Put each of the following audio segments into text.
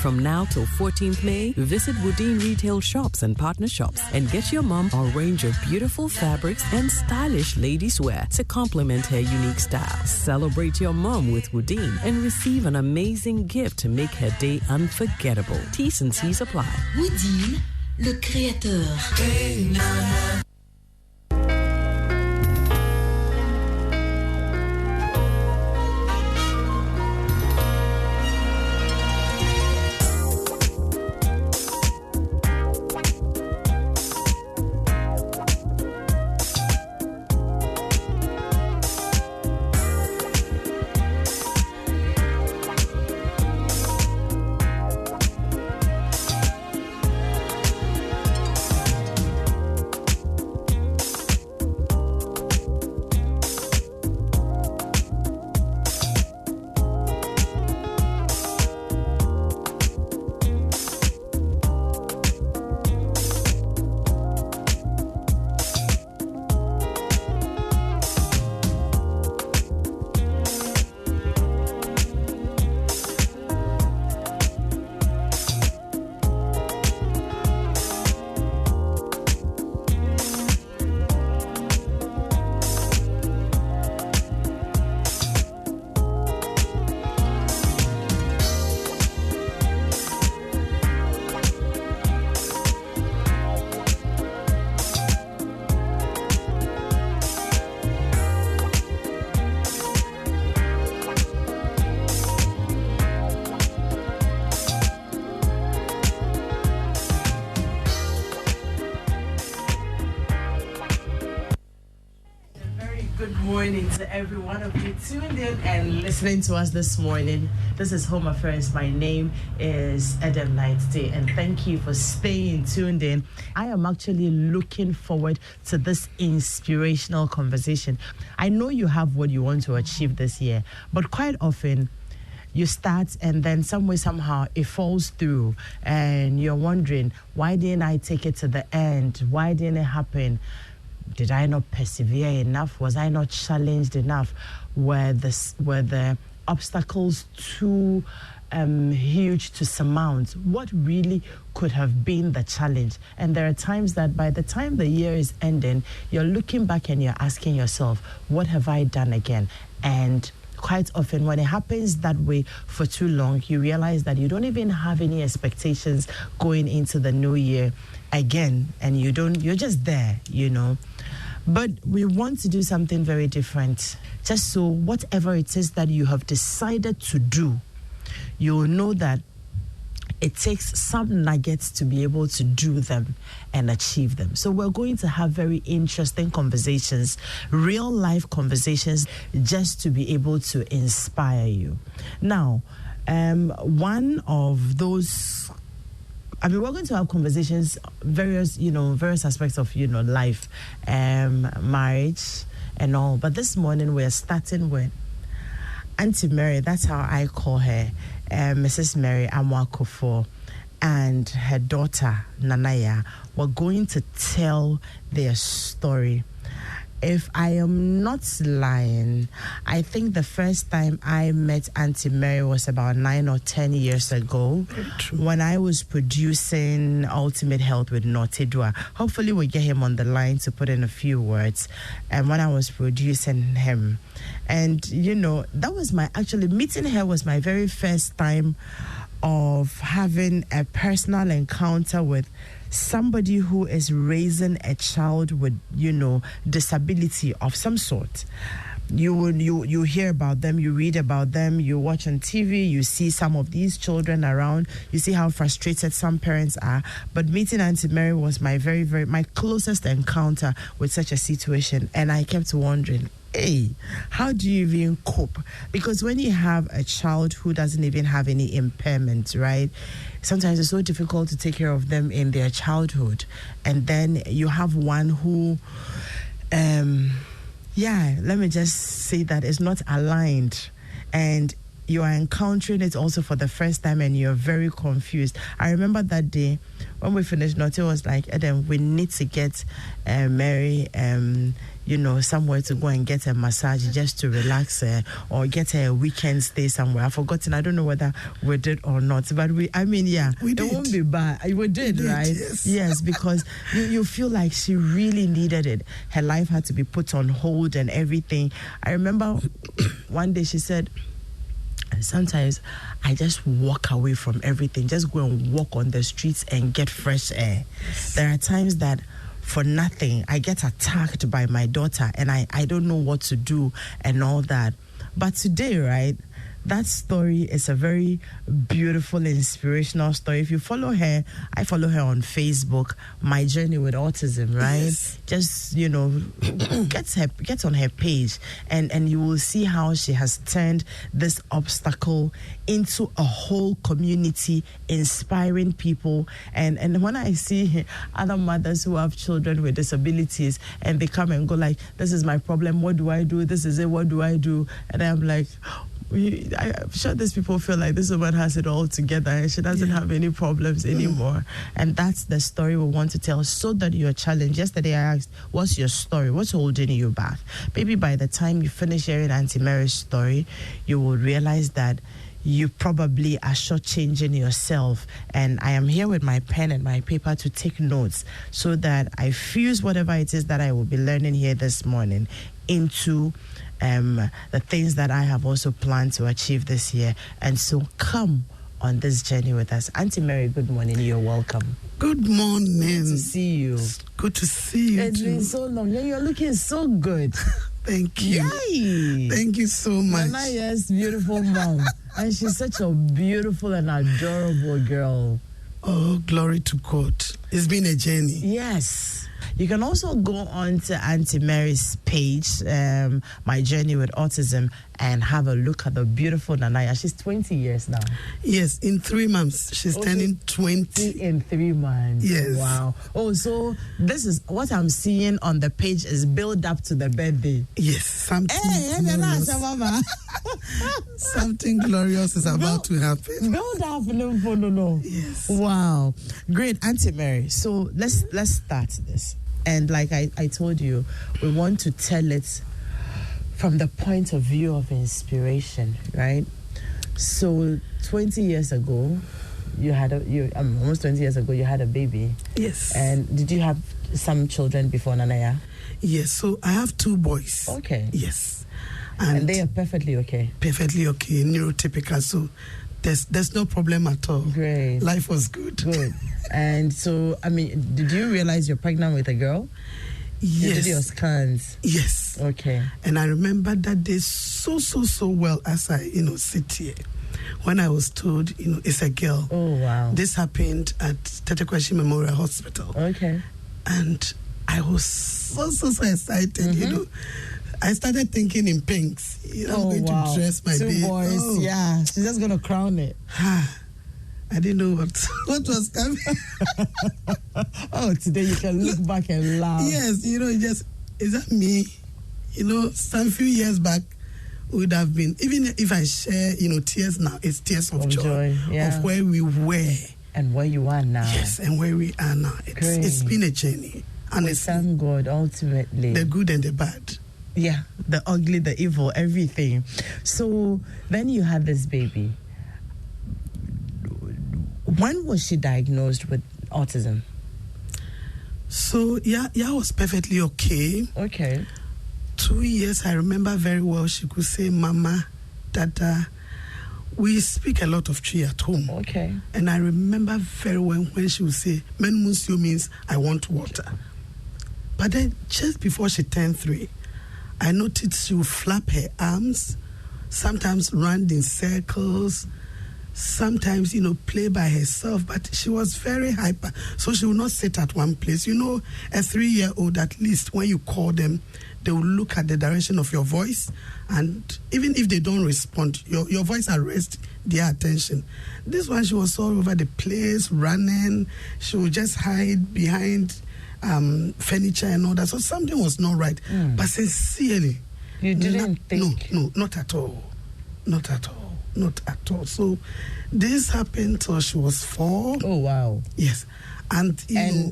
From now till 14th May, visit Woodin retail shops and partner shops and get your mom a range of beautiful fabrics and stylish ladies wear to complement her unique style. Celebrate your mom with Woodin and receive an amazing gift to make her day unforgettable. T's and C's apply. Woodin, le créateur. Hey, nana. Morning to every one of you tuned in and listening to us this morning. This is Home Affairs. My name is Adam Nightday, and thank you for staying tuned in. I am actually looking forward to this inspirational conversation. I know you have what you want to achieve this year, but quite often you start and then some way, somehow it falls through and you're wondering, why didn't I take it to the end? Why didn't it happen? Did I not persevere enough? Was I not challenged enough? Were the obstacles too huge to surmount? What really could have been the challenge? And there are times that by the time the year is ending, you're looking back and you're asking yourself, what have I done again? And quite often when it happens that way for too long, you realize that you don't even have any expectations going into the new year again, and you're just there, you know. But we want to do something very different, just so whatever it is that you have decided to do, you'll know that it takes some nuggets to be able to do them and achieve them. So we're going to have very interesting conversations, real life conversations, just to be able to inspire you. Now, one of those, we're going to have conversations, various aspects of, life, marriage and all. But this morning we're starting with Auntie Mary, that's how I call her, Mrs. Mary Amwa Kuffour, and her daughter, Nanaya. We're going to tell their story. If I am not lying, I think the first time I met Auntie Mary was about 9 or 10 years ago when I was producing Ultimate Health with Notedwa. Hopefully we'll get him on the line to put in a few words. And when I was producing him, and that was meeting her was my very first time of having a personal encounter with somebody who is raising a child with, disability of some sort. You hear about them, you read about them, you watch on TV, you see some of these children around, you see how frustrated some parents are. But meeting Auntie Mary was my my closest encounter with such a situation. And I kept wondering, hey, how do you even cope? Because when you have a child who doesn't even have any impairment, right? Sometimes it's so difficult to take care of them in their childhood. And then you have one who, let me just say that is not aligned. And you are encountering it also for the first time and you're very confused. I remember that day when we finished, Notte was like, Adam, we need to get Mary somewhere to go and get a massage just to relax or get a weekend stay somewhere. I've forgotten. I don't know whether we did or not. But we did. It won't be bad. We did, right? Yes, because you feel like she really needed it. Her life had to be put on hold and everything. I remember one day she said, sometimes I just walk away from everything, just go and walk on the streets and get fresh air. Yes. There are times that for nothing I get attacked by my daughter and I don't know what to do and all that. But today, right, that story is a very beautiful, inspirational story. If you follow her, I follow her on Facebook, My Journey with Autism, right? Yes. Just, get on her page and you will see how she has turned this obstacle into a whole community, inspiring people. And when I see other mothers who have children with disabilities and they come and go like, this is my problem, what do I do? This is it, what do I do? And I'm like, I'm sure these people feel like this woman has it all together and she doesn't have any problems anymore. And that's the story we want to tell so that you're challenged. Yesterday I asked, what's your story? What's holding you back? Maybe by the time you finish hearing Auntie Mary's story, you will realize that you probably are shortchanging yourself. And I am here with my pen and my paper to take notes so that I fuse whatever it is that I will be learning here this morning into the things that I have also planned to achieve this year. And so come on this journey with us. Auntie Mary, good morning. You're welcome. Good morning. Good to see you. It's good to see you. It's been so long. You're looking so good. Thank you. Yay. Thank you so much. Nanaya's beautiful mom. And she's such a beautiful and adorable girl. Oh, glory to God. It's been a journey. Yes. You can also go on to Auntie Mary's page, My Journey with Autism, and have a look at the beautiful Nanaya. She's 20 years now. Yes, in 3 months. She's turning 20. In 3 months. Yes. Wow. Oh, so this is what I'm seeing on the page is build up to the birthday. Yes, something glorious. Something glorious is about to happen. Build up, no. Yes. Wow. Great, Auntie Mary. So let's start this. And like I told you, we want to tell it from the point of view of inspiration, right? So 20 years ago, almost 20 years ago, you had a baby. Yes. And did you have some children before Nanaya? Yes, so I have 2 boys. Okay. Yes. And they are perfectly okay? Perfectly okay, neurotypical, so there's no problem at all. Great. Life was good. Good. And so, did you realize you're pregnant with a girl? Yes. You did your scans? Yes. Okay. And I remember that day so well as I, sit here. When I was told, it's a girl. Oh, wow. This happened at Tetekwashi Memorial Hospital. Okay. And I was so excited, I started thinking in pinks. I'm going to dress my baby. 2 boys, yeah. She's just going to crown it. I didn't know what was coming. Oh, today you can look back and laugh. Yes, is that me? Some few years back would have been, even if I share, tears now, it's tears of joy. Yeah. Of where we were. And where you are now. Yes, and where we are now. It's been a journey. And we thank God, ultimately. The good and the bad. Yeah, the ugly, the evil, everything. So then you had this baby. When was she diagnosed with autism? So, I was perfectly okay. Okay. 2 years, I remember very well, she could say, Mama, Dada. We speak a lot of Twi at home. Okay. And I remember very well when she would say, Menmusio means I want water. But then, just before she turned 3, I noticed she would flap her arms, sometimes run in circles, sometimes, play by herself, but she was very hyper, so she would not sit at one place. A 3-year-old, at least, when you call them, they will look at the direction of your voice, and even if they don't respond, your voice arrests their attention. This one, she was all over the place, running. She would just hide behind furniture and all that, so something was not right. But sincerely, you didn't think? No, not at all. Not at all. not at all. So this happened till she was 4. Oh, wow. Yes. And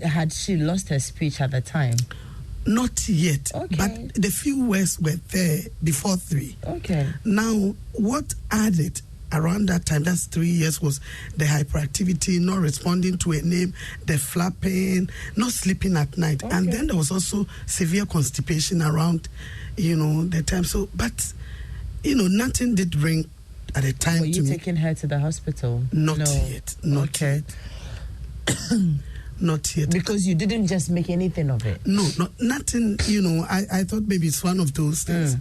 had she lost her speech at the time? Not yet. Okay. But the few words were there before 3. Okay. Now, what added around that time, that's 3 years, was the hyperactivity, not responding to a name, the flapping, not sleeping at night. Okay. And then there was also severe constipation around, the time. So, but, nothing did bring at the time. Were you taking her to the hospital? Not yet. Not yet. Not yet. Because you didn't just make anything of it? No, nothing, I thought maybe it's one of those things.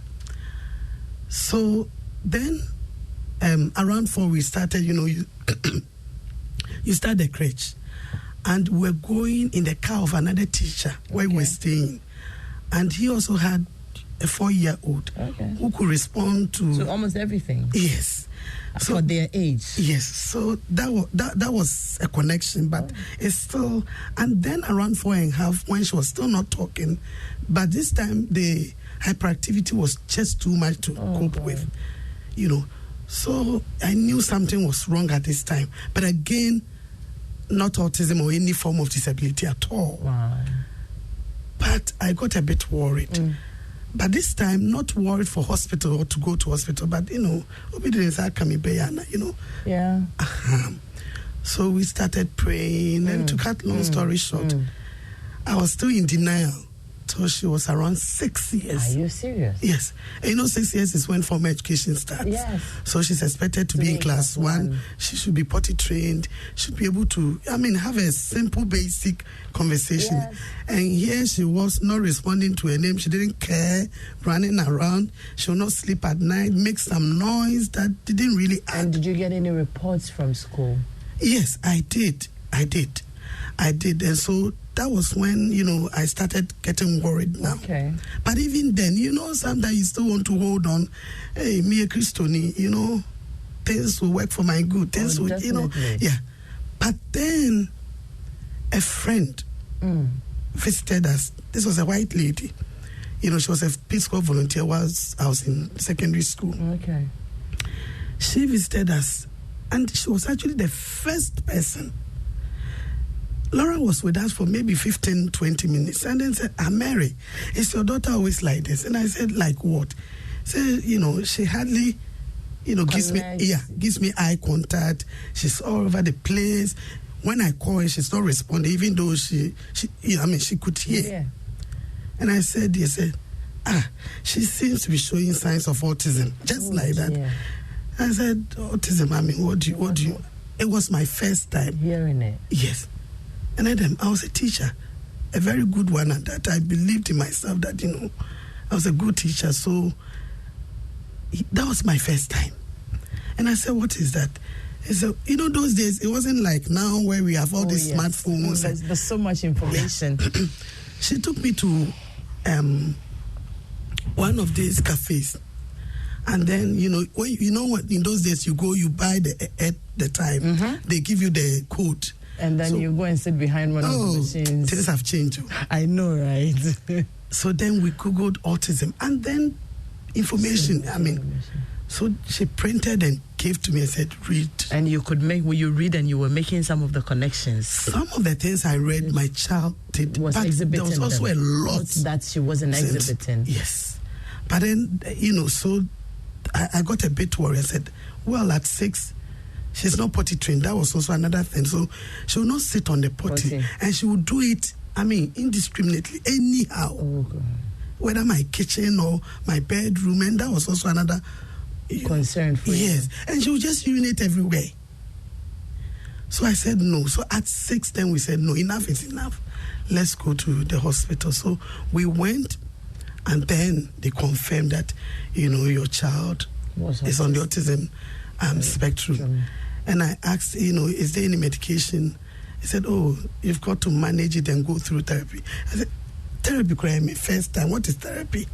So then, around 4, we started, you start the crèche. And we're going in the car of another teacher where we're staying. And he also had a 4-year-old who could respond to almost everything. Yes. So, for their age. Yes. So that was a connection, but it's still. And then around 4.5, when she was still not talking, but this time the hyperactivity was just too much to cope with, So I knew something was wrong at this time. But again, not autism or any form of disability at all. Wow. But I got a bit worried. But this time, not worried for hospital or to go to hospital, but, obedience, Yeah. So we started praying, and to cut long story short, I was still in denial till she was around 6 years. Are you serious? Yes. And 6 years is when formal education starts. Yes. So she's expected to be in class 1. She should be potty trained, should be able to, have a simple, basic conversation. Yes. And here she was not responding to her name. She didn't care, running around. She would not sleep at night, make some noise that didn't really add. And did you get any reports from school? Yes, I did. And so that was when, I started getting worried now. Okay. But even then, sometimes you still want to hold on. Hey, me a Christian, things will work for my good. Things will, yeah. But then a friend visited us. This was a white lady. She was a Peace Corps volunteer whilst I was in secondary school. Okay. She visited us, and she was actually the first person. Laura was with us for maybe 15, 20 minutes, and then said, Mary, is your daughter always like this? And I said, like what? Said, she hardly, gives me eye contact. She's all over the place. When I call her, she's not responding, even though she could hear. Yeah. And I said, she seems to be showing signs of autism, just like that. Yeah. I said, autism, what do you? It was my first time hearing it. Yes. And then I was a teacher, a very good one at that. I believed in myself that, I was a good teacher. So that was my first time. And I said, what is that? He said, those days, it wasn't like now where we have all these smartphones. There's so much information. Yeah. She took me to one of these cafes. And then, what in those days you go, you buy at the time. They give you the code. And then you go and sit behind one of the machines. Things have changed. I know, right? So then we Googled autism. And then information. So she printed and gave to me and said, read. And will you read and you were making some of the connections? Some of the things I read, my child did. Was exhibiting. There was also a lot that she wasn't exhibiting. Yes. But then, so I got a bit worried. I said, well, at 6, she's not potty trained. That was also another thing. So she will not sit on the potty. And she will do it, indiscriminately, anyhow. Oh, God. Whether my kitchen or my bedroom. And that was also another concern for you. Yes. And she would just urinate everywhere. So I said no. So at 6, then we said, no, enough is enough. Let's go to the hospital. So we went, and then they confirmed that, your child is on the autism spectrum. And I asked, is there any medication? He said, you've got to manage it and go through therapy. I said, therapy, first time. What is therapy?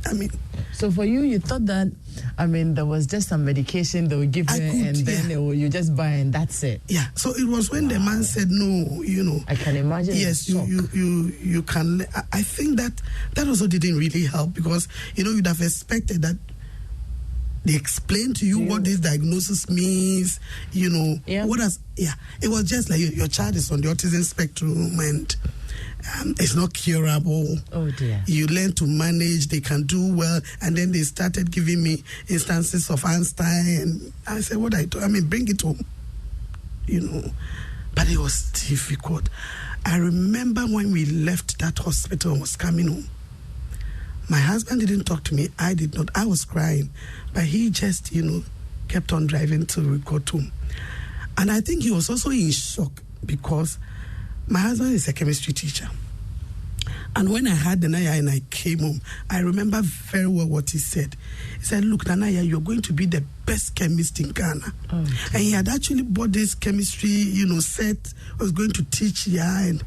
So for you thought that, there was just some medication they would give you, then you just buy and that's it. Yeah. So it was when the man said no, I can imagine. Yes, you can. I think that also didn't really help because, you'd have expected that They explain to you what this diagnosis means, you know. It was just like your child is on the autism spectrum and it's not curable. Oh dear. You learn to manage, they can do well, and then they started giving me instances of Einstein, and I said, what I do? I mean, bring it home, you know. But it was difficult. I remember when we left that hospital and was coming home, my husband didn't talk to me. I did not. I was crying. But he just, you know, kept on driving till we got home. And I think he was also in shock because my husband is a chemistry teacher. And when I had the Naya and I came home, I remember very well what he said. He said, look, Nanaya, you're going to be the best chemist in Ghana. Oh, okay. And he had actually bought this chemistry, you know, set, was going to teach here.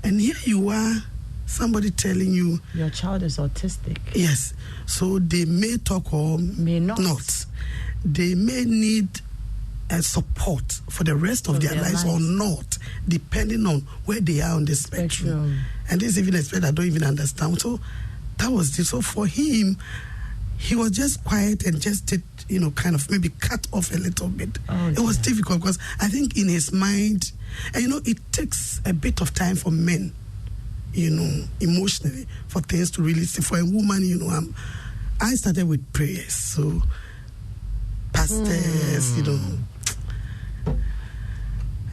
And here you are, somebody telling you your child is autistic. Yes. So they may talk or may not. They may need support for the rest of their lives or not, depending on where they are on the spectrum. And this is even a spectrum I don't even understand. So that was it. So for him, he was just quiet and just did, you know, kind of maybe cut off a little bit. It was difficult because I think in his mind, and you know, it takes a bit of time for men, you know, emotionally, for things to really see. For a woman, you know, I started with prayers. So pastors, you know.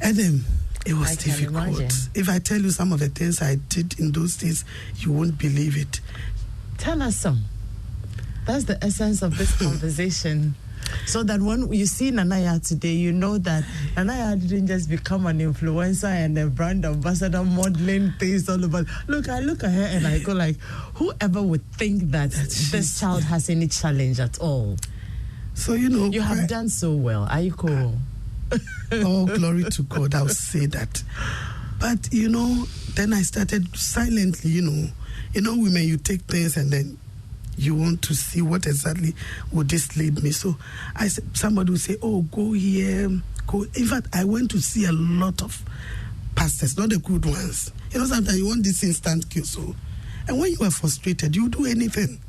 And then it was difficult. If I tell you some of the things I did in those days, you won't believe it. Tell us some. That's the essence of this conversation. So that when you see Nanaya today, you know that Nanaya didn't just become an influencer and a brand ambassador modeling things all over. Look, I look at her and I go like, whoever would think that this child has any challenge at all? So, you know, you have done so well. Are you cool? Oh, glory to God, I'll say that. But, you know, then I started silently, you know, women, you take things and then you want to see what exactly would this lead me. So I said, somebody would say, oh, go here, go. In fact, I went to see a lot of pastors, not the good ones. You know, sometimes you want this instant cure. So, and when you are frustrated, you do anything.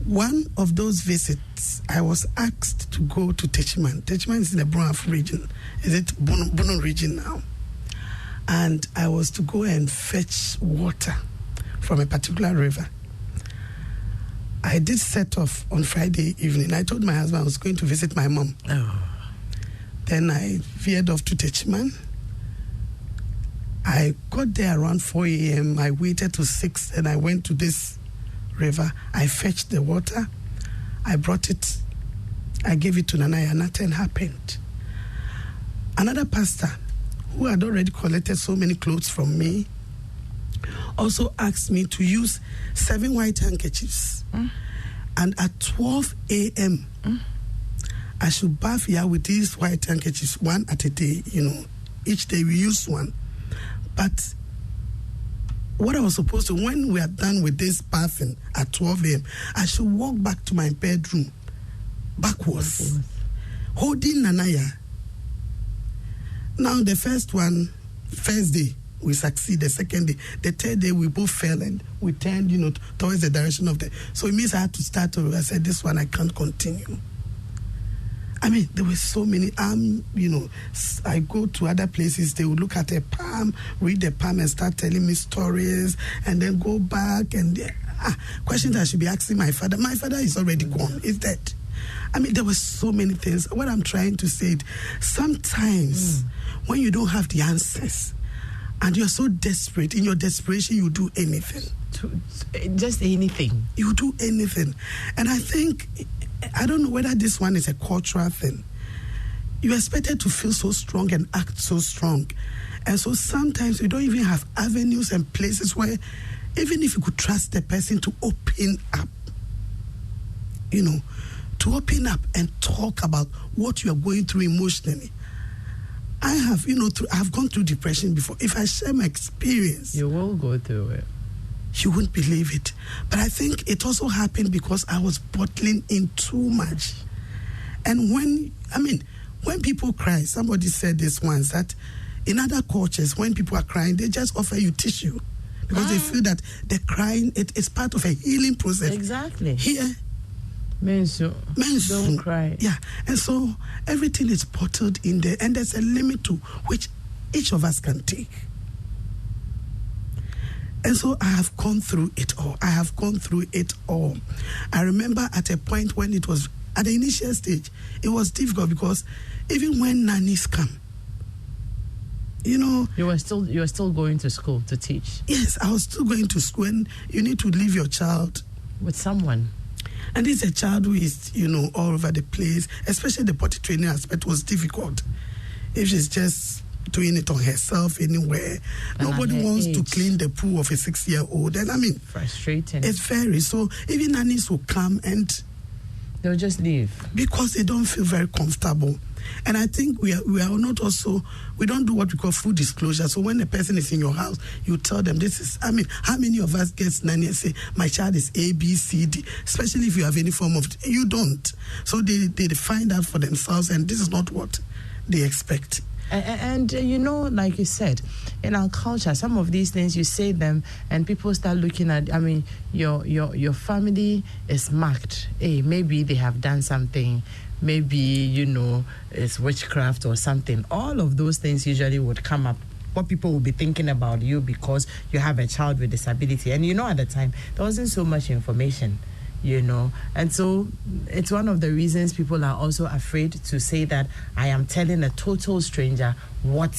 One of those visits, I was asked to go to Techiman. Techiman is in the Brunaf region. Is it Bono region now? And I was to go and fetch water from a particular river. I did set off on Friday evening. I told my husband I was going to visit my mom. Then I veered off to Techiman. I got there around 4 a.m. I waited till 6 and I went to this river. I fetched the water. I brought it. I gave it to Nanaya. Nothing happened. Another pastor who had already collected so many clothes from me also asked me to use 7 white handkerchiefs. And at 12 a.m., I should bath here with these white handkerchiefs, one at a day, you know. Each day we use one. But what I was supposed to, when we are done with this bathing at 12 a.m., I should walk back to my bedroom, backwards, holding Nanaya. Now, the first day, we succeed. The second day, the third day, we both fell and we turned, you know, towards the direction of the. So it means I had to start over. I said, this one I can't continue. I mean, there were so many. You know, I go to other places. They would look at a palm, read the palm, and start telling me stories, and then go back and questions I should be asking my father. My father is already gone. He's dead. I mean, there were so many things. What I'm trying to say, sometimes when you don't have the answers, and you're so desperate, in your desperation, you do anything. Just anything. You do anything. And I think, I don't know whether this one is a cultural thing. You're expected to feel so strong and act so strong. And so sometimes you don't even have avenues and places where, even if you could trust the person to open up, you know, to open up and talk about what you are going through emotionally. I have, you know, I've gone through depression before. If I share my experience, you will go through it. You wouldn't believe it. But I think it also happened because I was bottling in too much. And when people cry, somebody said this once, that in other cultures, when people are crying, they just offer you tissue because they feel that the crying, it's part of a healing process. Exactly. Here, Mensu. Don't cry. Yeah. And so everything is bottled in there, and there's a limit to which each of us can take. And so I have gone through it all. I remember at a point when it was at the initial stage, it was difficult because even when nannies come, you were still going to school to teach. Yes, I was still going to school, and you need to leave your child with someone. And it's a child who is, all over the place. Especially the potty training aspect was difficult. If she's just doing it on herself anywhere, and nobody wants to clean the poo of a 6-year-old. And frustrating. It's very so. Even nannies will come and they'll just leave because they don't feel very comfortable. And I think we are not also, we don't do what we call full disclosure. So when a person is in your house, you tell them this is, how many of us get nanny and say, my child is A, B, C, D, especially if you have any form of, you don't. So they find out for themselves, and this is not what they expect. And like you said, in our culture, some of these things you say them, and people start looking at. Your family is marked. Hey, maybe they have done something. Maybe it's witchcraft or something. All of those things usually would come up. What people will be thinking about you because you have a child with disability, and at the time there wasn't so much information. And so it's one of the reasons people are also afraid to say that I am telling a total stranger what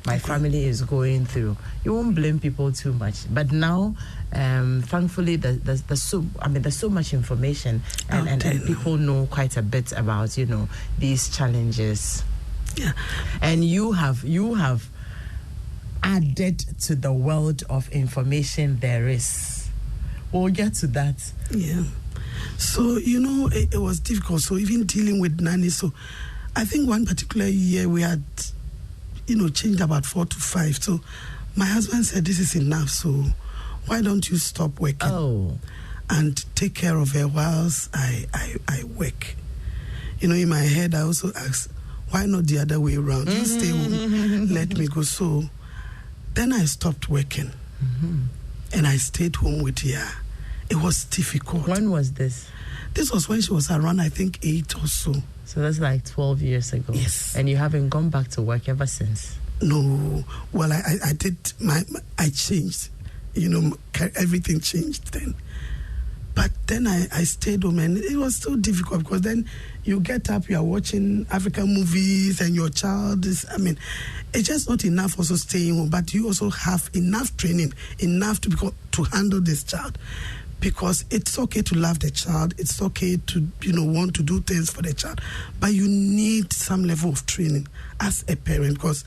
my family is going through. You won't blame people too much, but now thankfully there's so much information, and people know quite a bit about these challenges. Yeah. And you have added to the world of information there is. We'll get to that. Yeah. So, it was difficult. So even dealing with nannies. So I think one particular year we had, changed about 4 to 5. So my husband said, this is enough. So why don't you stop working and take care of her whilst I work? In my head, I also asked, why not the other way around? You stay home, let me go. So then I stopped working. And I stayed home with her. It was difficult. When was this? This was when she was around, I think, 8 or so. So that's like 12 years ago. Yes. And you haven't gone back to work ever since? No. Well, I did, I changed. Everything changed then. But then I stayed home, and it was so difficult because then you get up, you are watching African movies, and your child is, it's just not enough also staying home, but you also have enough training, enough to handle this child. Because it's okay to love the child, it's okay to, want to do things for the child, but you need some level of training as a parent, because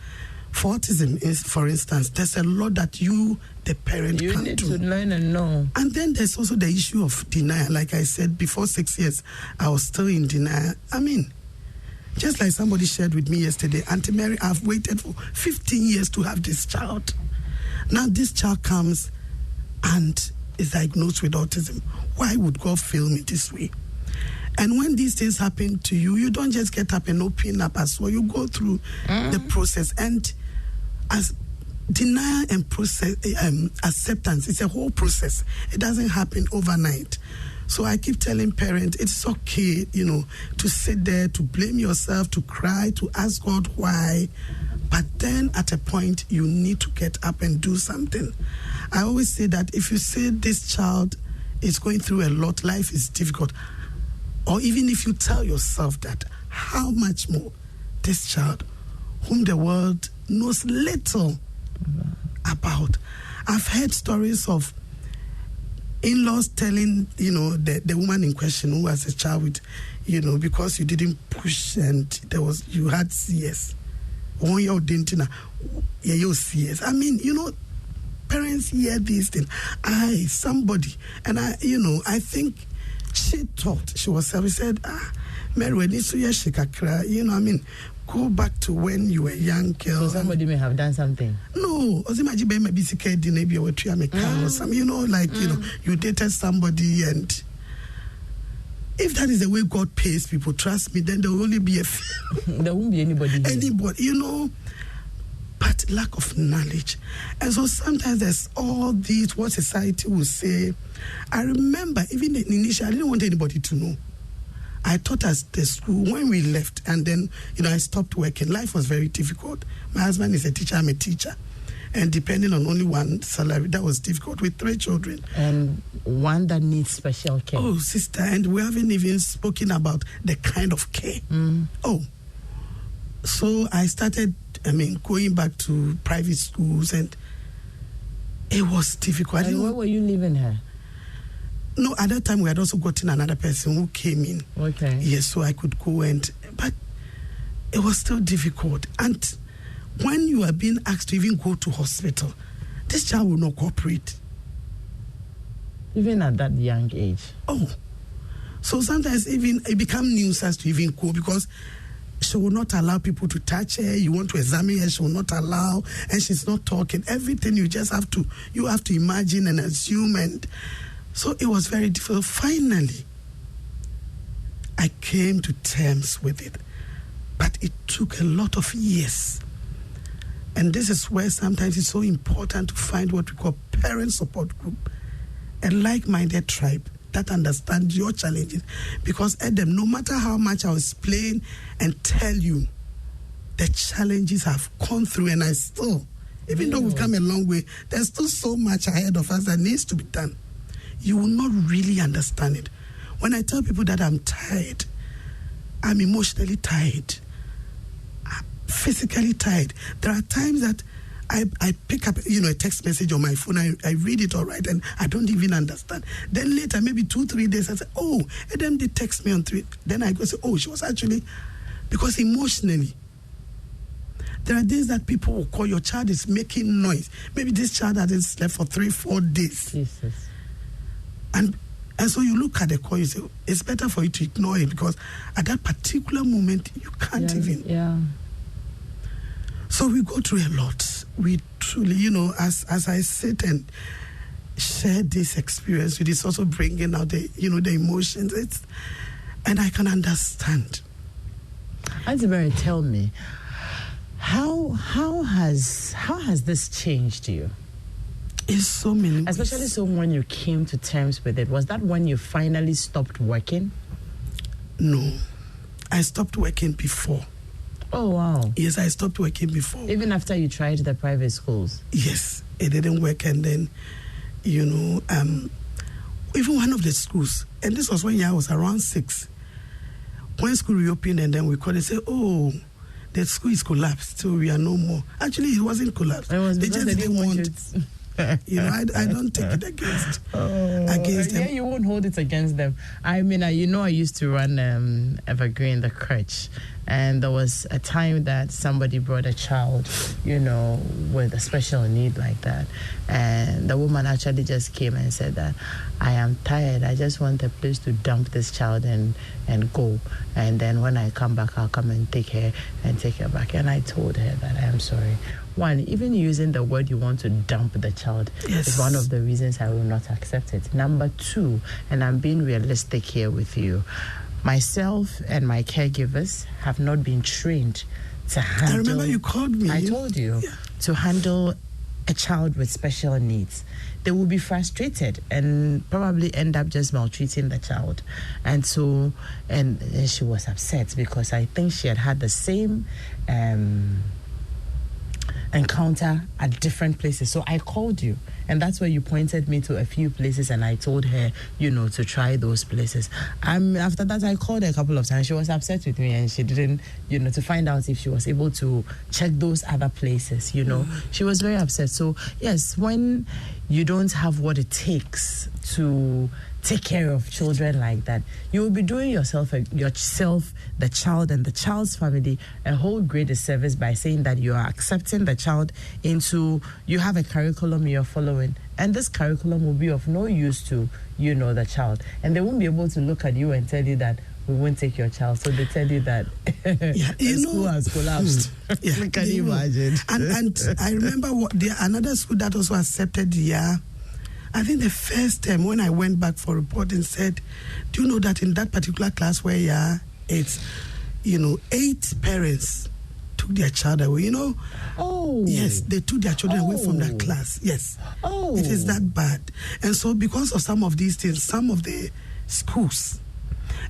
for autism, for instance, there's a lot that you, the parent, you can need do. to learn and know. And then there's also the issue of denial. Like I said, before 6 years, I was still in denial. Just like somebody shared with me yesterday, Auntie Mary, I've waited for 15 years to have this child. Now this child comes and is diagnosed with autism. Why would God fail me this way? And when these things happen to you, you don't just get up and open up as well. You go through the process. And as denial and process, acceptance, it's a whole process. It doesn't happen overnight. So I keep telling parents, it's okay, to sit there, to blame yourself, to cry, to ask God why. But then at a point, you need to get up and do something. I always say that if you say this child is going through a lot, life is difficult, or even if you tell yourself that, how much more this child, whom the world knows little about. I've heard stories of in-laws telling, the woman in question who has a child with, because you didn't push and you had CS. CS. Parents hear these things. I think she thought she was self. She said, Mary, when you go back to when you were a young girl. So somebody may have done something. No, or something, you dated somebody, and if that is the way God pays people, trust me, then there will only be a few. There won't be anybody. Anybody, But but lack of knowledge. And so sometimes there's all these, what society will say. I remember, even initially, I didn't want anybody to know. I taught at the school when we left, and then, I stopped working. Life was very difficult. My husband is a teacher, I'm a teacher. And depending on only one salary, that was difficult with 3 children. And one that needs special care. Oh, sister, and we haven't even spoken about the kind of care. So I started, going back to private schools, and it was difficult. And where were you leaving her? No, at that time we had also gotten another person who came in. Okay. Yes, so I could go but it was still difficult. And when you are being asked to even go to hospital, this child will not cooperate. Even at that young age? Oh. So sometimes even it becomes nuisance to even go, because she will not allow people to touch her. You want to examine her, she will not allow, and she's not talking. Everything you have to imagine and assume, and so it was very difficult. Finally, I came to terms with it, but it took a lot of years. And this is where sometimes it's so important to find what we call parent support group, a like-minded tribe that understands your challenges. Because Adam, no matter how much I explain and tell you, the challenges I've gone through, and I still, even though we've come a long way, there's still so much ahead of us that needs to be done. You will not really understand it. When I tell people that I'm tired, I'm emotionally tired, I'm physically tired. There are times that I pick up, a text message on my phone, I read it all right, and I don't even understand. Then later, maybe 2-3 days, I say, and then they text me on 3. Then I go say, she was actually, because emotionally, there are days that people will call, your child is making noise. Maybe this child hasn't slept for 3-4 days. Jesus. And so you look at the call, you say, it's better for you to ignore it, because at that particular moment, you can't even. Yeah. So we go through a lot. We truly, as I sit and share this experience, it is also bringing out the emotions. And I can understand. Auntie Mary, tell me, how has this changed you? It's so many. Especially so when you came to terms with it. Was that when you finally stopped working? No. I stopped working before. Oh, wow. Yes, I stopped working before. Even after you tried the private schools? Yes, it didn't work. And then, even one of the schools, and this was when I was around 6, when school reopened, and then we called and said, the school is collapsed, so we are no more. Actually, it wasn't collapsed. They just didn't want it. I don't take it against them. Yeah, you won't hold it against them. I used to run Evergreen, the crutch, and there was a time that somebody brought a child, with a special need like that, and the woman actually just came and said that, I am tired, I just want a place to dump this child and go, and then when I come back, I'll come and take her back. And I told her that I am sorry. One, even using the word you want to dump the child is one of the reasons I will not accept it. Number 2, and I'm being realistic here with you, myself and my caregivers have not been trained to handle... I remember you called me. I told you, to handle a child with special needs. They will be frustrated and probably end up just maltreating the child. And so, and she was upset because I think she had the same... encounter at different places. So I called you, and that's where you pointed me to a few places, and I told her, to try those places. After that, I called her a couple of times. She was upset with me, and she didn't, to find out if she was able to check those other places, She was very upset. So, yes, when you don't have what it takes to take care of children like that, you will be doing yourself, the child, and the child's family a whole great disservice by saying that you are accepting the child into, you have a curriculum you're following, and this curriculum will be of no use to, the child. And they won't be able to look at you and tell you that we won't take your child. So they tell you that the school has collapsed. Can you imagine? And I remember another school that also accepted I think the first time when I went back for reporting said, do you know that in that particular class where it's, 8 parents took their child away. Oh. Yes, they took their children away from that class. Yes. Oh. It is that bad. And so because of some of these things, some of the schools,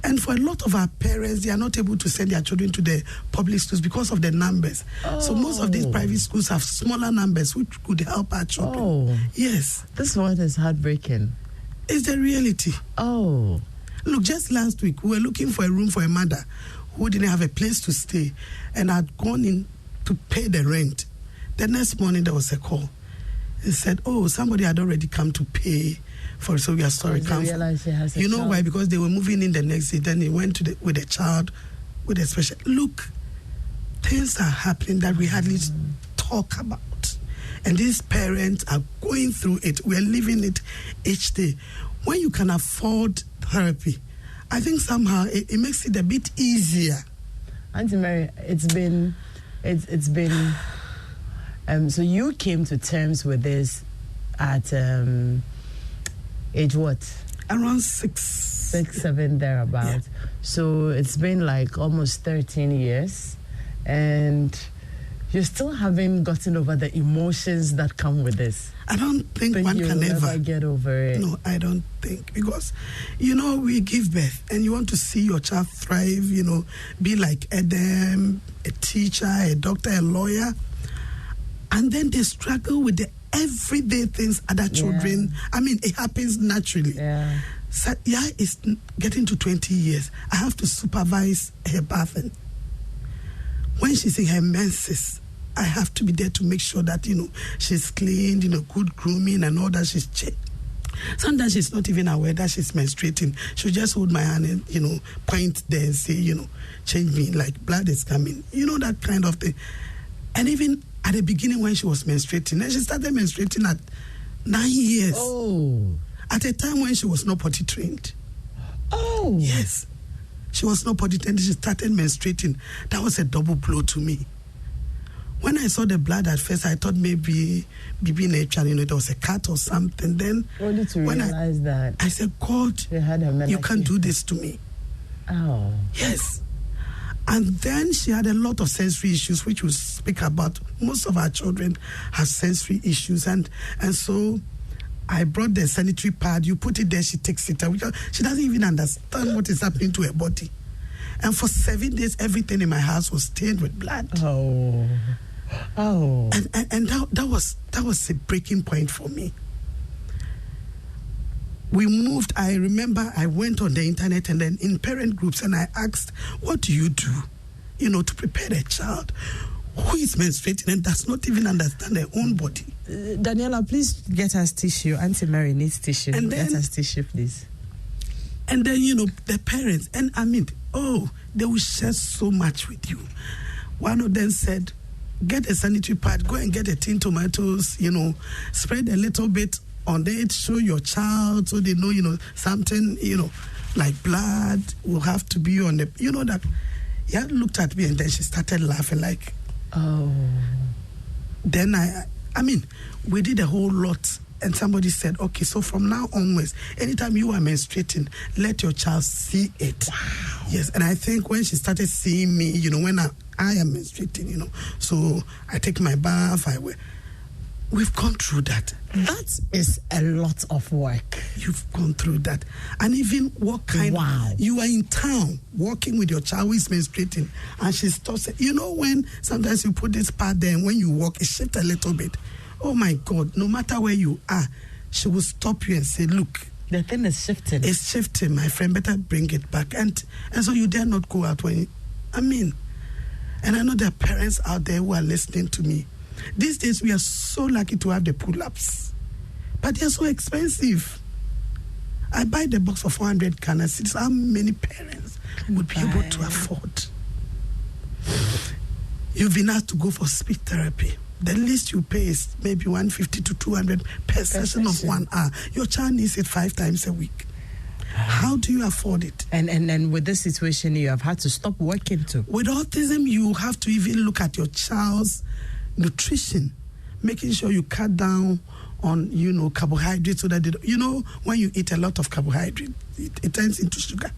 and for a lot of our parents, they are not able to send their children to the public schools because of the numbers. So most of these private schools have smaller numbers, which could help our children. Oh. Yes. This one is heartbreaking. It's the reality. Oh. Look, just last week, we were looking for a room for a mother who didn't have a place to stay and had gone in to pay the rent. The next morning, there was a call. It said, somebody had already come to pay for it, so we are sorry. You know why? Because they were moving in the next day. Then they went with a child with a special... Look, things are happening that we hardly talk about. And these parents are going through it. We're living it each day. When you can afford therapy, I think somehow it makes it a bit easier. Auntie Mary, it's been so you came to terms with this at age what? Around 6, 7 thereabout. Yeah. So it's been like almost 13 years, and you still haven't gotten over the emotions that come with this. I don't think one can ever get over it. No, I don't think, because we give birth and you want to see your child thrive, be like Adam, a teacher, a doctor, a lawyer, and then they struggle with the everyday things other children. I mean, it happens naturally. Yeah. So it's getting to 20 years. I have to supervise her bathing. When she's in her menses, I have to be there to make sure that, she's clean, good grooming and all that. She's checked. Sometimes she's not even aware that she's menstruating. She'll just hold my hand and, point there and say, change me, like blood is coming. That kind of thing. And even at the beginning when she was menstruating, and she started menstruating at 9 years. Oh. At a time when she was not potty trained. Oh. Yes. She was not potty trained. She started menstruating. That was a double blow to me. When I saw the blood at first, I thought maybe BB nature, there was a cut or something. Then only to realize that I said, God, you can't do this to me. Oh. Yes. And then she had a lot of sensory issues, which we'll speak about. Most of our children have sensory issues. And so I brought the sanitary pad. You put it there, she takes it out. She doesn't even understand what is happening to her body. And for 7 days, everything in my house was stained with blood. Oh. And that was a breaking point for me. We moved. I remember I went on the internet and then in parent groups and I asked, what do you do, to prepare a child who is menstruating and does not even understand their own body? Daniela, please get us tissue. Auntie Mary needs tissue. And then, get us tissue, please. And then, the parents, and I mean, they will share so much with you. One of them said, get a sanitary pad, go and get a tin tomatoes, spread a little bit on it, show your child so they know, something, like blood will have to be on the, that. Yeah, looked at me and then she started laughing like, oh. Then I mean, we did a whole lot. And somebody said, okay, so from now onwards, anytime you are menstruating, let your child see it. Wow. Yes, and I think when she started seeing me, when I am menstruating, so I take my bath, we've gone through that. That is a lot of work. You've gone through that. And even what kind of... You are in town walking with your child who is menstruating, and she stops. When sometimes you put this pad there and when you walk, it shifts a little bit. Oh my God, no matter where you are, she will stop you and say, look, the thing is shifting. It's shifting, my friend, better bring it back. And so you dare not go out and I know there are parents out there who are listening to me. These days we are so lucky to have the pull-ups, but they're so expensive. I buy the box for 400 Ghana cedis. How many parents would be able to afford? You've been asked to go for speech therapy. The least you pay is maybe 150 to 200 per session of 1 hour. Your child needs it 5 times a week. How do you afford it? And with this situation, you have had to stop working too. With autism, you have to even look at your child's nutrition, making sure you cut down on, carbohydrates so that when you eat a lot of carbohydrate, it turns into sugar.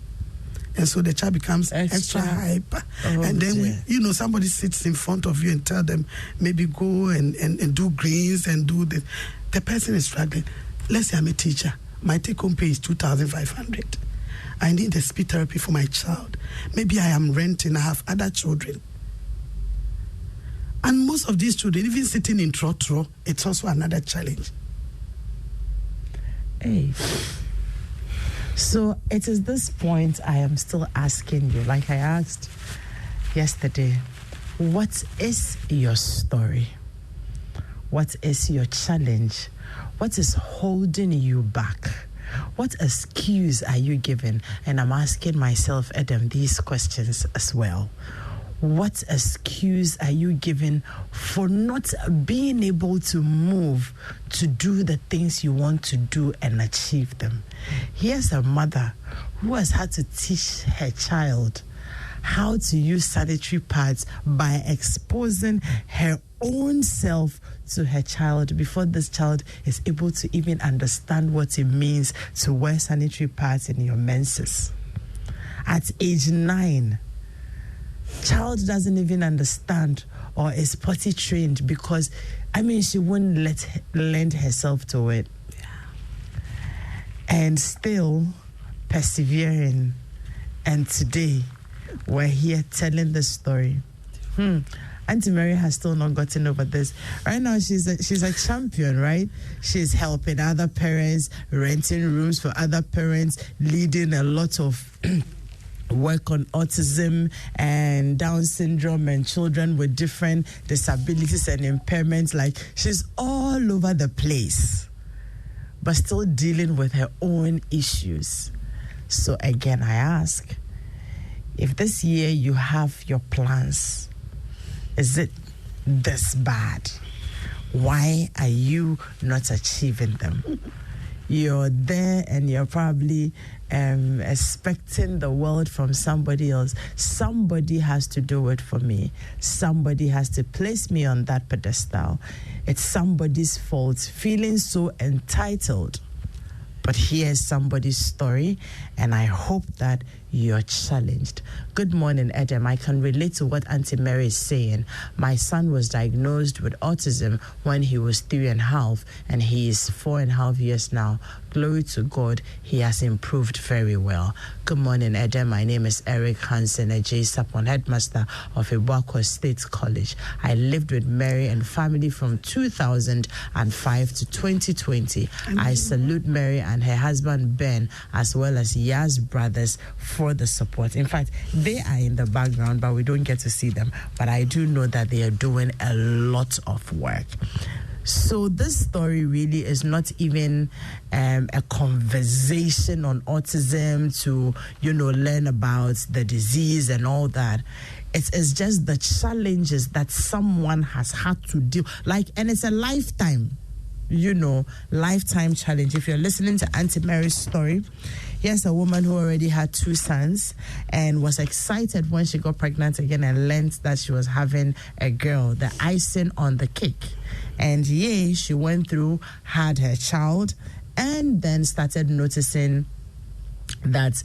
And so the child becomes extra hyper. And then, somebody sits in front of you and tell them, maybe go and do greens and do this. The person is struggling. Let's say I'm a teacher. My take-home pay is 2,500. I need a speech therapy for my child. Maybe I am renting. I have other children. And most of these children, even sitting in trotro, it's also another challenge. Hey. So it is this point I am still asking you, like I asked yesterday, what is your story? What is your challenge? What is holding you back? What excuse are you giving? And I'm asking myself, Adam, these questions as well. What excuse are you giving for not being able to move to do the things you want to do and achieve them? Here's a mother who has had to teach her child how to use sanitary pads by exposing her own self to her child before this child is able to even understand what it means to wear sanitary pads in your menses. At age 9, child doesn't even understand or is potty trained because, she wouldn't lend herself to it. Yeah. And still persevering. And today, we're here telling the story. Auntie Mary has still not gotten over this. Right now, she's a champion, right? She's helping other parents, renting rooms for other parents, leading a lot of work on autism and Down syndrome and children with different disabilities and impairments. Like, she's all over the place, but still dealing with her own issues. So again, I ask, if this year you have your plans, is it this bad? Why are you not achieving them? You're there and you're probably expecting the world from somebody else. Somebody has to do it for me. Somebody has to place me on that pedestal. It's somebody's fault. Feeling so entitled. But here's somebody's story, and I hope that you're challenged. Good morning, Adam. I can relate to what Auntie Mary is saying. My son was diagnosed with autism when he was 3.5, and he is 4.5 years now. Glory to God, he has improved very well. Good morning, Adam. My name is Eric Hansen, a J-Sapon headmaster of Ibuako State College. I lived with Mary and family from 2005 to 2020. I salute Mary and her husband Ben, as well as Yaz brothers, for the support. In fact, they are in the background, but we don't get to see them. But I do know that they are doing a lot of work. So this story really is not even a conversation on autism to, learn about the disease and all that. It's just the challenges that someone has had to deal, and it's a lifetime, lifetime challenge. If you're listening to Auntie Mary's story, here's a woman who already had 2 sons and was excited when she got pregnant again and learned that she was having a girl, the icing on the cake. And she went through, had her child, and then started noticing that,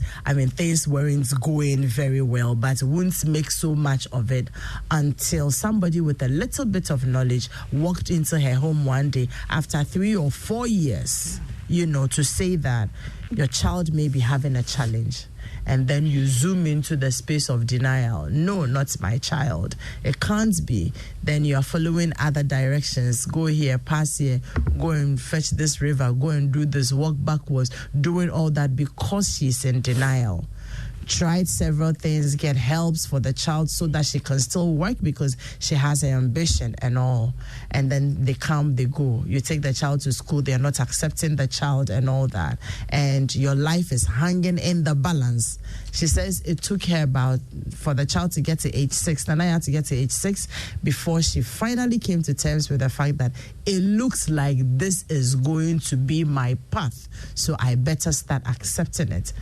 things weren't going very well, but wouldn't make so much of it until somebody with a little bit of knowledge walked into her home one day after 3 or 4 years, to say that your child may be having a challenge. And then you zoom into the space of denial. No, not my child. It can't be. Then you are following other directions. Go here, pass here, go and fetch this river, go and do this, walk backwards, doing all that because she's in denial. Tried several things, get helps for the child so that she can still work because she has an ambition and all. And then they come, they go. You take the child to school, they're not accepting the child and all that. And your life is hanging in the balance. She says it took her for the child to get to age 6, Nana had to get to age 6 before she finally came to terms with the fact that it looks like this is going to be my path, so I better start accepting it.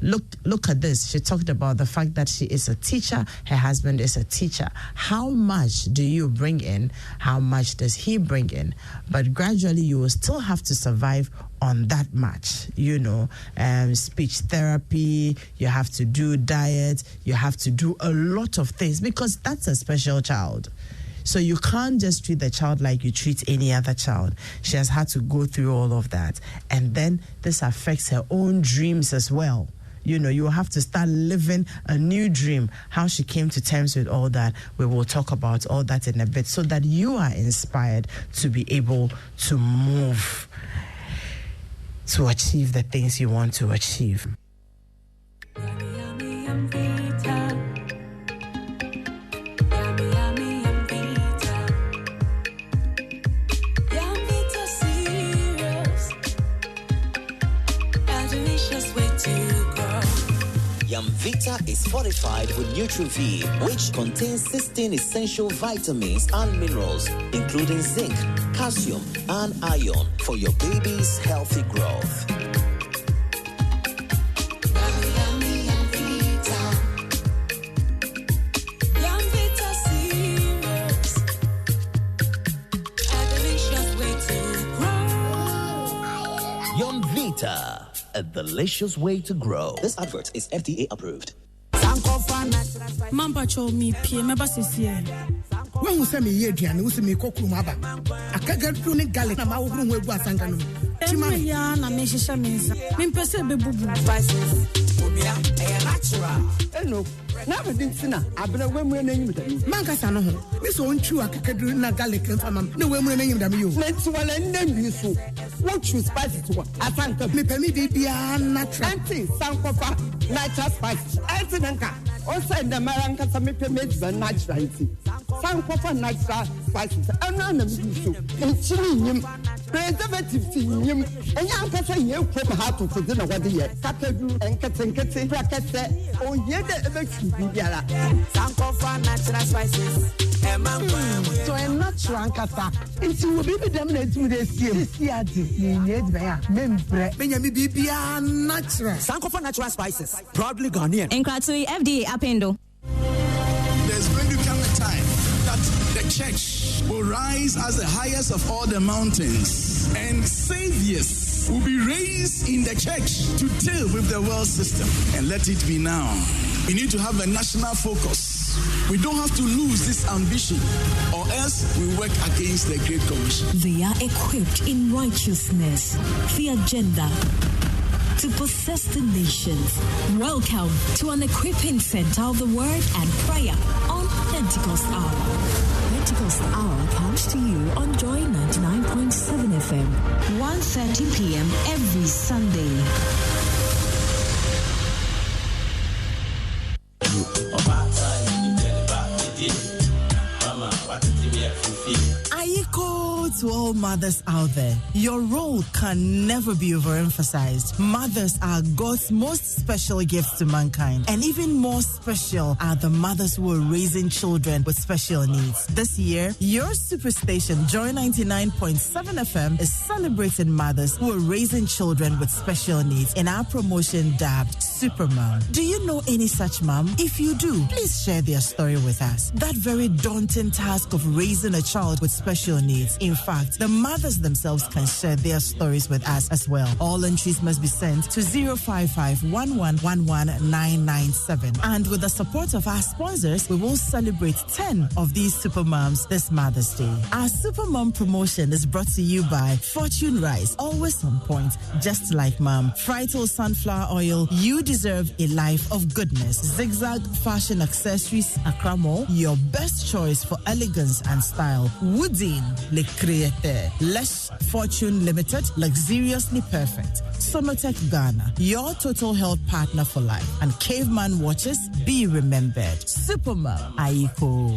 Look at this. She talked about the fact that she is a teacher, her husband is a teacher. How much do you bring in? How much does he bring in? But gradually you will still have to survive on that much, speech therapy, you have to do diet, you have to do a lot of things because that's a special child. So you can't just treat the child like you treat any other child. She has had to go through all of that. And then this affects her own dreams as well. You will have to start living a new dream. How she came to terms with all that, we will talk about all that in a bit so that you are inspired to be able to move to achieve the things you want to achieve. Vita is fortified with Nutri-V, which contains 16 essential vitamins and minerals, including zinc, calcium, and iron for your baby's healthy growth. Yum Vita, a delicious way to grow. This advert is FDA approved. Mamba cho mi pie meba sisi. When we say me ye aduane, we say me kokuru maba. Akaga tru ne garlic na ma wo hu egu asanga no. Emi ya na me hihye me nsa. Me mpese be bubu. Omia e natural. Eno, na be dintina, abena wemu na enyim da. Mankasa no ho. Me so ontru akaga tru na garlic nfa mam. Na wemu na enyim da me yo. Na tiwala ndem so. What choose spices to asanga. Me pe me bibia natural. Anti sankofa natural spices. Anti nanka. Also in the Maranka Samipe makes the naturality. Some copper natural spices. And none of you. And chilling preservatives in him. And young person, you put how to put in a wedding yet. Catadu and Catting bracket. Oh, yet the electric. Some copper natural spices. So I'm not sure, Kata. And she will be with them to the Benjamin Bibia natural. Sankofa natural spices. Proudly Ghanaian. Enkratui FDA Apendo. There's going to come a time that the church will rise as the highest of all the mountains, and saviors will be raised in the church to deal with the world system. And let it be now. We need to have a national focus. We don't have to lose this ambition, or else we work against the Great Commission. They are equipped in righteousness, the agenda to possess the nations. Welcome to an equipping center of the word and prayer on Pentecost Hour. Pentecost Hour comes to you on Joy 99.7 FM, 1:30 p.m. every Sunday. To all mothers out there, your role can never be overemphasized. Mothers are God's most special gifts to mankind, and even more special are the mothers who are raising children with special needs. This year, your superstation, Joy 99.7 FM, is celebrating mothers who are raising children with special needs in our promotion dubbed Supermom. Do you know any such mom? If you do, please share their story with us. That very daunting task of raising a child with special needs. In fact, the mothers themselves can share their stories with us as well. All entries must be sent to 055-111-997. And with the support of our sponsors, we will celebrate 10 of these Supermoms this Mother's Day. Our Supermom promotion is brought to you by Fortune Rice, always on point, just like Mom. Frital Sunflower Oil, you deserve a life of goodness. Zigzag Fashion Accessories, Accra Mall, your best choice for elegance and style. Woodin, Le Créateur. Lesh Fortune Limited, luxuriously perfect. Somotech Ghana, your total health partner for life. And Caveman Watches, be remembered. Supermom, Aiko.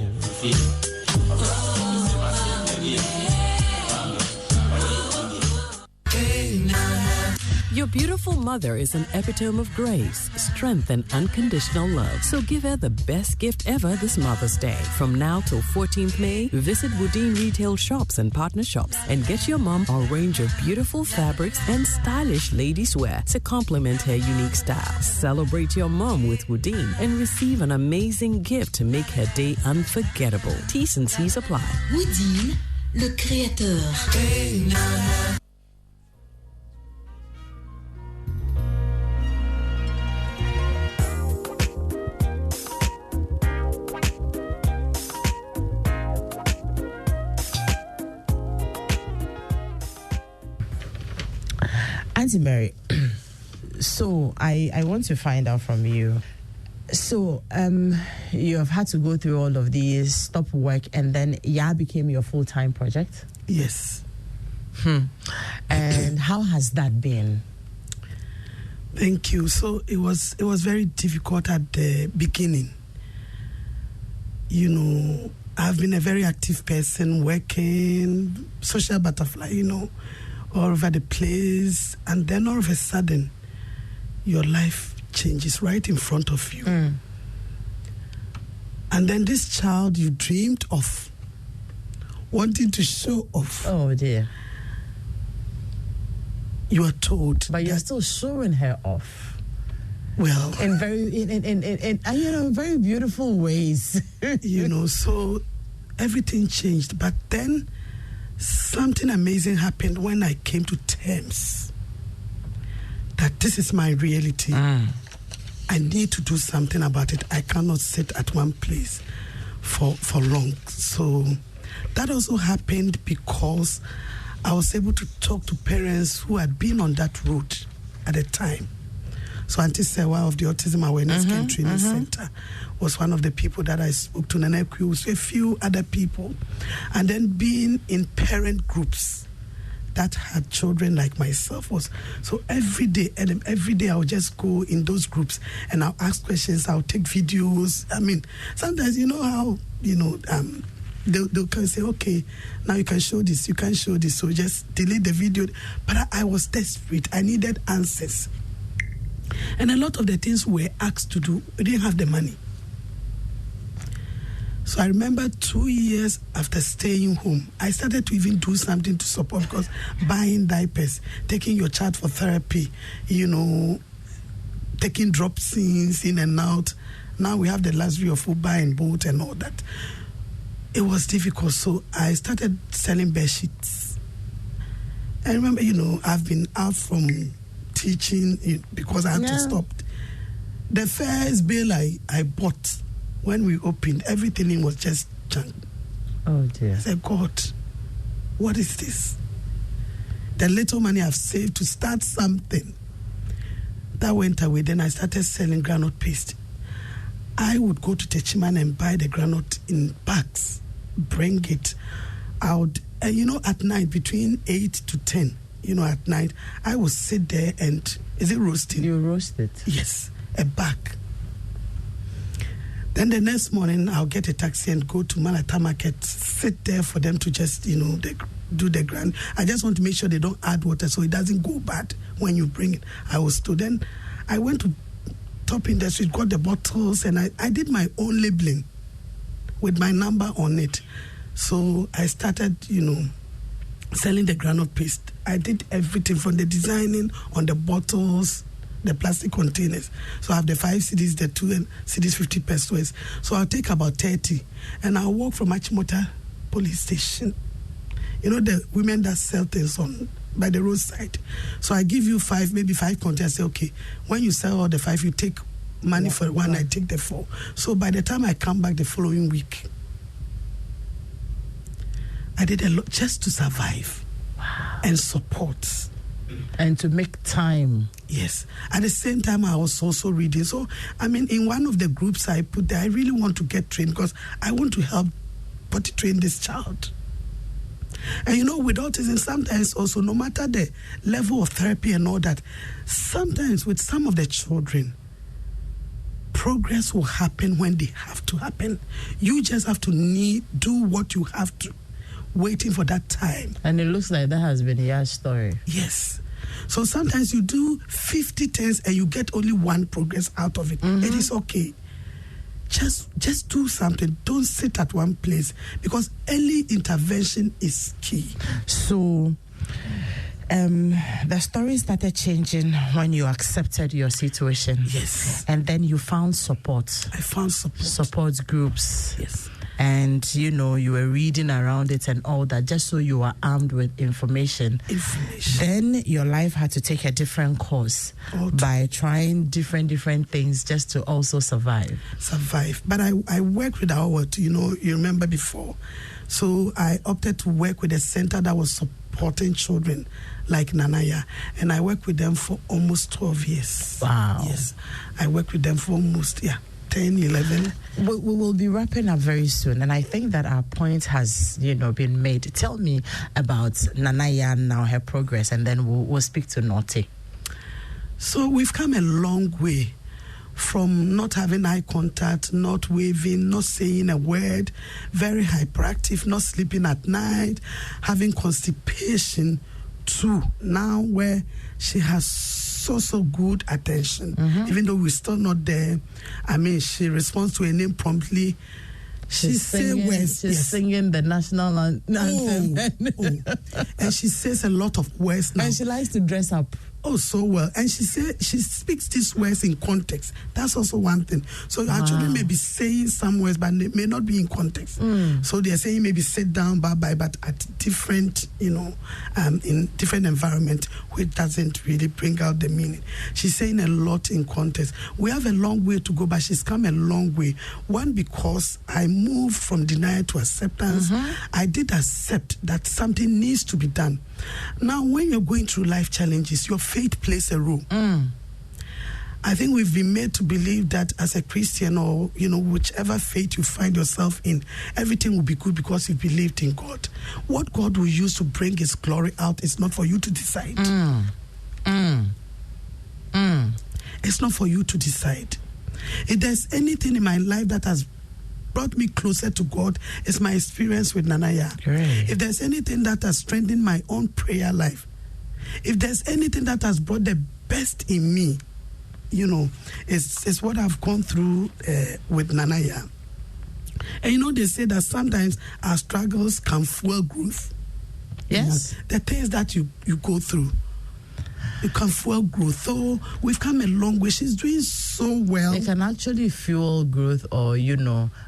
Your beautiful mother is an epitome of grace, strength, and unconditional love. So give her the best gift ever this Mother's Day. From now till 14th May, visit Woodine retail shops and partner shops and get your mom a range of beautiful fabrics and stylish ladies' wear to complement her unique style. Celebrate your mom with Woodine and receive an amazing gift to make her day unforgettable. T's and C's apply. Woodine, le créateur. Auntie Mary, so I want to find out from you. So you have had to go through all of these, stop work, and then YA became your full-time project? Yes. And how has that been? Thank you. So it was very difficult at the beginning. You know, I've been a very active person, working, social butterfly, you know, all over the place, and then all of a sudden your life changes right in front of you. And then this child you dreamed of, wanting to show off, Oh dear. you are told But you're that, still showing her off well, in very beautiful ways. you know, so everything changed. But then something amazing happened when I came to terms that this is my reality. I need to do something about it. I cannot sit at one place for long. So that also happened because I was able to talk to parents who had been on that road at the time. So Auntie Sewa of the Autism Awareness Care Training Center was one of the people that I spoke to, and a few other people. And then being in parent groups that had children like myself was, so every day I would just go in those groups and I'll ask questions, I'll take videos. I mean, sometimes you know how, you know, they'll can say, okay, now you can show this, you can show this, so just delete the video. But I was desperate. I needed answers. And a lot of the things we were asked to do, we didn't have the money. So I remember 2 years after staying home, I started to even do something to support, because buying diapers, taking your child for therapy, you know, taking drop scenes in and out. Now we have the luxury of Uber and Bolt and all that. It was difficult, so I started selling bed sheets. I remember, you know, I've been out from teaching because I had to stop. The first bill I bought, when we opened, everything in was just junk. Oh dear. I said, God, what is this? The little money I've saved to start something, that went away. Then I started selling groundnut paste. I would go to Techiman and buy the groundnut in packs, bring it out. And you know, at night, between 8 to 10, you know, at night, I would sit there and, is it roasting? You roast it? Yes, a bag. Then the next morning, I'll get a taxi and go to Malata Market, sit there for them to just, you know, do the grind. I just want to make sure they don't add water so it doesn't go bad when you bring it. I was stood. Then I went to Top Industry, got the bottles, and I did my own labeling with my number on it. So I started, you know, selling the groundnut paste. I did everything from the designing on the bottles, the plastic containers. So I have the 5 CDs, the 2 CDs, 50 pesos. So I'll take about 30, and I'll walk from Achimota police station. You know, the women that sell things on by the roadside. So I give you 5, maybe 5 containers. I say, okay, when you sell all the 5, you take money for one, I take the 4. So by the time I come back the following week, I did a lot just to survive and support. And to make time. Yes. At the same time, I was also reading. So, I mean, in one of the groups I put there, I really want to get trained because I want to help potty train this child. And, you know, with autism, sometimes also, no matter the level of therapy and all that, sometimes with some of the children, progress will happen when they have to happen. You just have to do what you have to, waiting for that time. And it looks like that has been your story. Yes. So sometimes you do 50 things and you get only one progress out of it. It is okay. Just do something. Don't sit at one place, because early intervention is key. So the story started changing when you accepted your situation. Yes. And then you found support. I found support. Support groups. Yes. And, you were reading around it and all that, just so you were armed with information. Then your life had to take a different course by trying different things just to also survive. But I work with our word, you remember before. So I opted to work with a center that was supporting children like Nanaya. And I worked with them for almost 12 years. Wow. Yes. I worked with them for almost, 10, 11. We will be wrapping up very soon, and I think that our point has, been made. Tell me about Nanaya now, her progress, and then we'll speak to Norte. So we've come a long way from not having eye contact, not waving, not saying a word, very hyperactive, not sleeping at night, having constipation, to now where she has so good attention. Even though we're still not there, she responds to a name promptly. She's singing the national anthem. And she says a lot of words now. And she likes to dress up. Oh, so well. And she speaks these words in context. That's also one thing. So our children may be saying some words, but they may not be in context. So they're saying maybe sit down, bye-bye, but at different, in different environment, which doesn't really bring out the meaning. She's saying a lot in context. We have a long way to go, but she's come a long way. One, because I moved from denial to acceptance. I did accept that something needs to be done. Now, when you're going through life challenges, your faith plays a role. I think we've been made to believe that as a Christian, or, whichever faith you find yourself in, everything will be good because you believed in God. What God will use to bring his glory out is not for you to decide. It's not for you to decide. If there's anything in my life that has brought me closer to God, is my experience with Nanaya. Great. If there's anything that has strengthened my own prayer life, if there's anything that has brought the best in me, it's what I've gone through with Nanaya. And they say that sometimes our struggles can fuel growth. Yes. The things that you go through, it can fuel growth. So we've come a long way. She's doing so well. It can actually fuel growth or,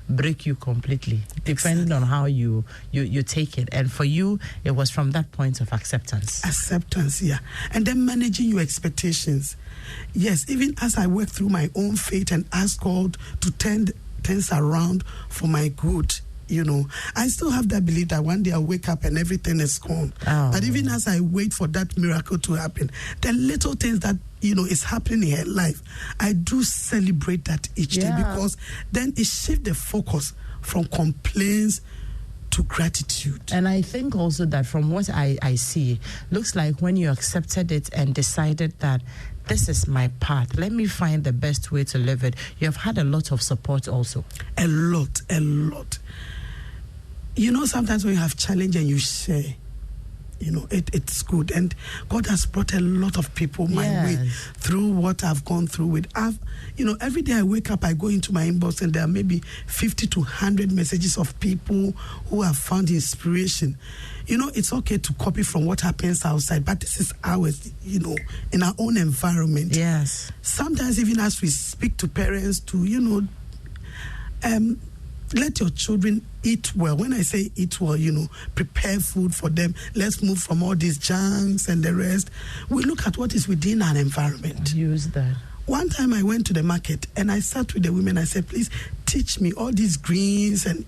break you completely, depending on how you take it. And for you, it was from that point of acceptance. Acceptance, yeah. And then managing your expectations. Yes, even as I work through my own faith and ask God to turn things around for my good, I still have that belief that one day I'll wake up and everything is gone. But even as I wait for that miracle to happen, the little things that, is happening in her life, I do celebrate that each day, because then it shifts the focus from complaints to gratitude. And I think also that from what I see, looks like when you accepted it and decided that this is my path, let me find the best way to live it, you have had a lot of support also. A lot. Sometimes when you have challenge and you share, it's good. And God has brought a lot of people my way through what I've gone through with. Every day I wake up, I go into my inbox and there are maybe 50 to 100 messages of people who have found inspiration. It's okay to copy from what happens outside, but this is ours, in our own environment. Yes. Sometimes even as we speak to parents to, let your children eat well. When I say eat well, prepare food for them. Let's move from all these junks and the rest. We look at what is within our environment. Use that. One time I went to the market and I sat with the women. I said, please teach me all these greens. And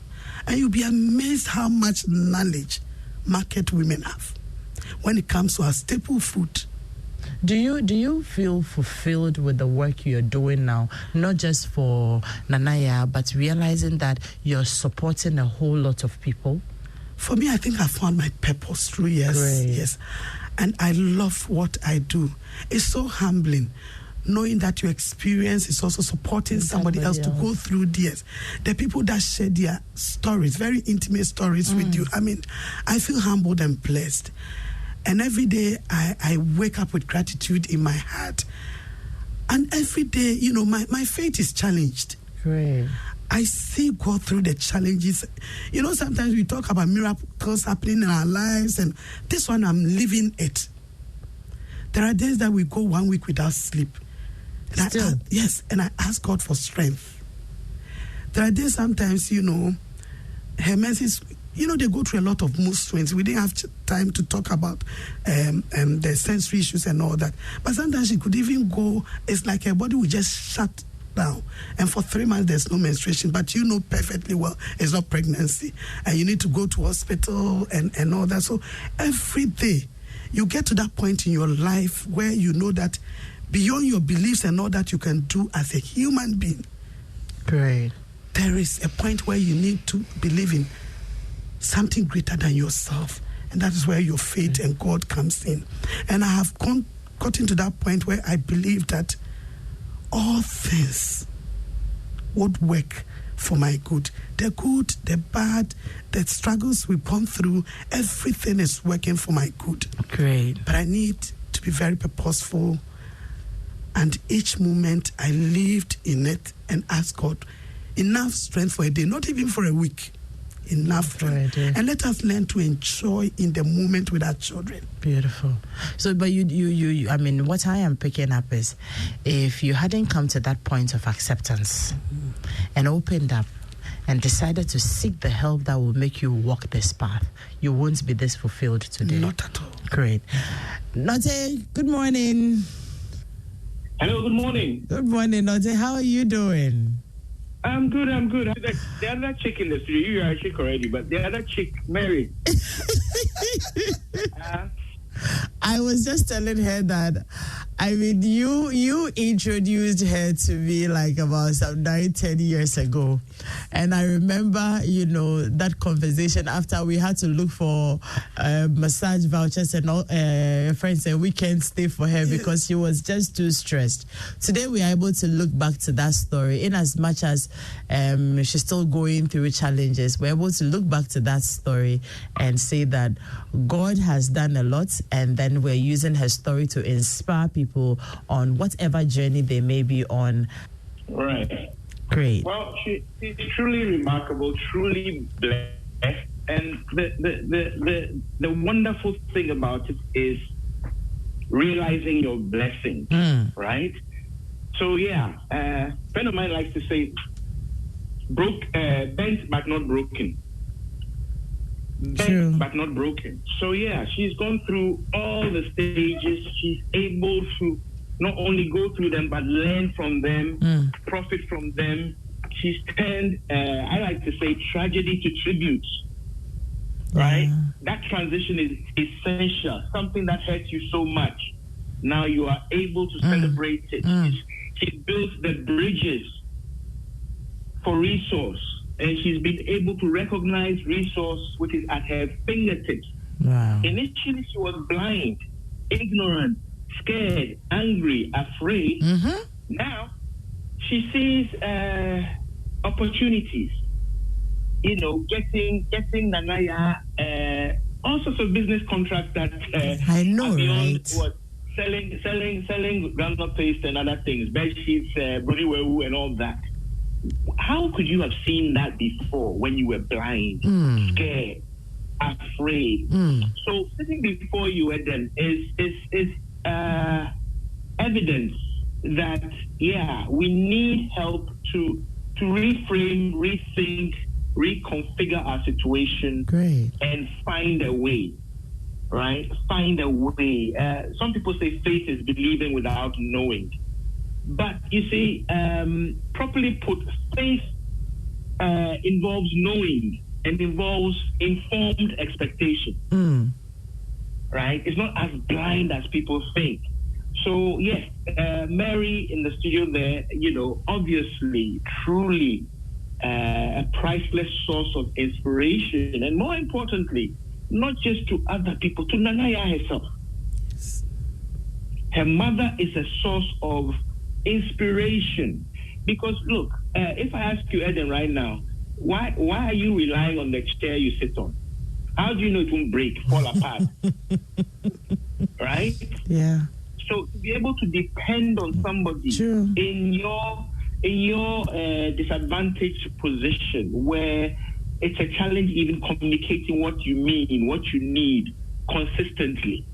you'll be amazed how much knowledge market women have when it comes to our staple food. Do you feel fulfilled with the work you're doing now, not just for Nanaya, but realizing that you're supporting a whole lot of people? For me, I think I found my purpose through years. Great. Yes. And I love what I do. It's so humbling knowing that your experience is also supporting somebody else to go through this. The people that share their stories, very intimate stories with you. I feel humbled and blessed. And every day I wake up with gratitude in my heart. And every day, my faith is challenged. Great. I see God through the challenges. Sometimes we talk about miracles happening in our lives, and this one, I'm living it. There are days that we go 1 week without sleep. And and I ask God for strength. There are days sometimes, her mercies, they go through a lot of mood swings. We didn't have time to talk about the sensory issues and all that. But sometimes she could even go, it's like her body would just shut down. And for 3 months, there's no menstruation. But you know perfectly well it's not pregnancy. And you need to go to hospital and all that. So every day, you get to that point in your life where you know that beyond your beliefs and all that you can do as a human being. Great. There is a point where you need to believe in something greater than yourself. And that is where your faith and God comes in. And I have gotten to that point where I believe that all things would work for my good. The good, the bad, the struggles we've gone through, everything is working for my good. Great. But I need to be very purposeful. And each moment I lived in it and asked God enough strength for a day, not even for a week. Enough strength. And let us learn to enjoy in the moment with our children. Beautiful. So, but you I mean, what I am picking up is, if you hadn't come to that point of acceptance and opened up and decided to seek the help that will make you walk this path, you won't be this fulfilled today. Not at all. Great. Note, good morning. Hello, good morning. Good morning, Note. How are you doing? I'm good. The other chick in the studio, you are a chick already, but the other chick, Mary. I was just telling her that, I mean, you introduced her to me like about some 9-10 years ago. And I remember, that conversation after we had to look for massage vouchers and all, friends and weekend stay for her because she was just too stressed. Today we are able to look back to that story in as much as she's still going through challenges. We're able to look back to that story and say that God has done a lot, and then we're using her story to inspire people on whatever journey they may be on. Right. Great. Well, she's truly remarkable, truly blessed, and the wonderful thing about it is realizing your blessing, right? So a friend of mine likes to say, bent but not broken. Bent but not broken. So she's gone through all the stages. She's able to not only go through them, but learn from them, profit from them. She's turned, I like to say, tragedy to tribute, right? That transition is essential, something that hurts you so much. Now you are able to celebrate it. She built the bridges for resource, and she's been able to recognize resource which is at her fingertips. Wow. Initially, she was blind, ignorant, scared, angry, afraid. Now, she sees opportunities. Getting Nanaya all sorts of business contracts that I know, beyond right? What selling groundnut paste and other things, bed sheets, brodiwewu and all that. How could you have seen that before when you were blind, scared, afraid? So sitting before you, Eden, is evidence that we need help to reframe, rethink, reconfigure our situation. Great. And find a way. Right? Find a way. Some people say faith is believing without knowing. But you see, properly put, faith involves knowing and involves informed expectation. Right? It's not as blind as people think. So, yes, Mary in the studio there, obviously, truly a priceless source of inspiration. And more importantly, not just to other people, to Nanaya herself. Yes. Her mother is a source of inspiration. Because, look, if I ask you, Eden, right now, why are you relying on the chair you sit on? How do you know it won't break, fall apart? Right? Yeah. So to be able to depend on somebody in your disadvantaged position where it's a challenge even communicating what you mean, what you need consistently,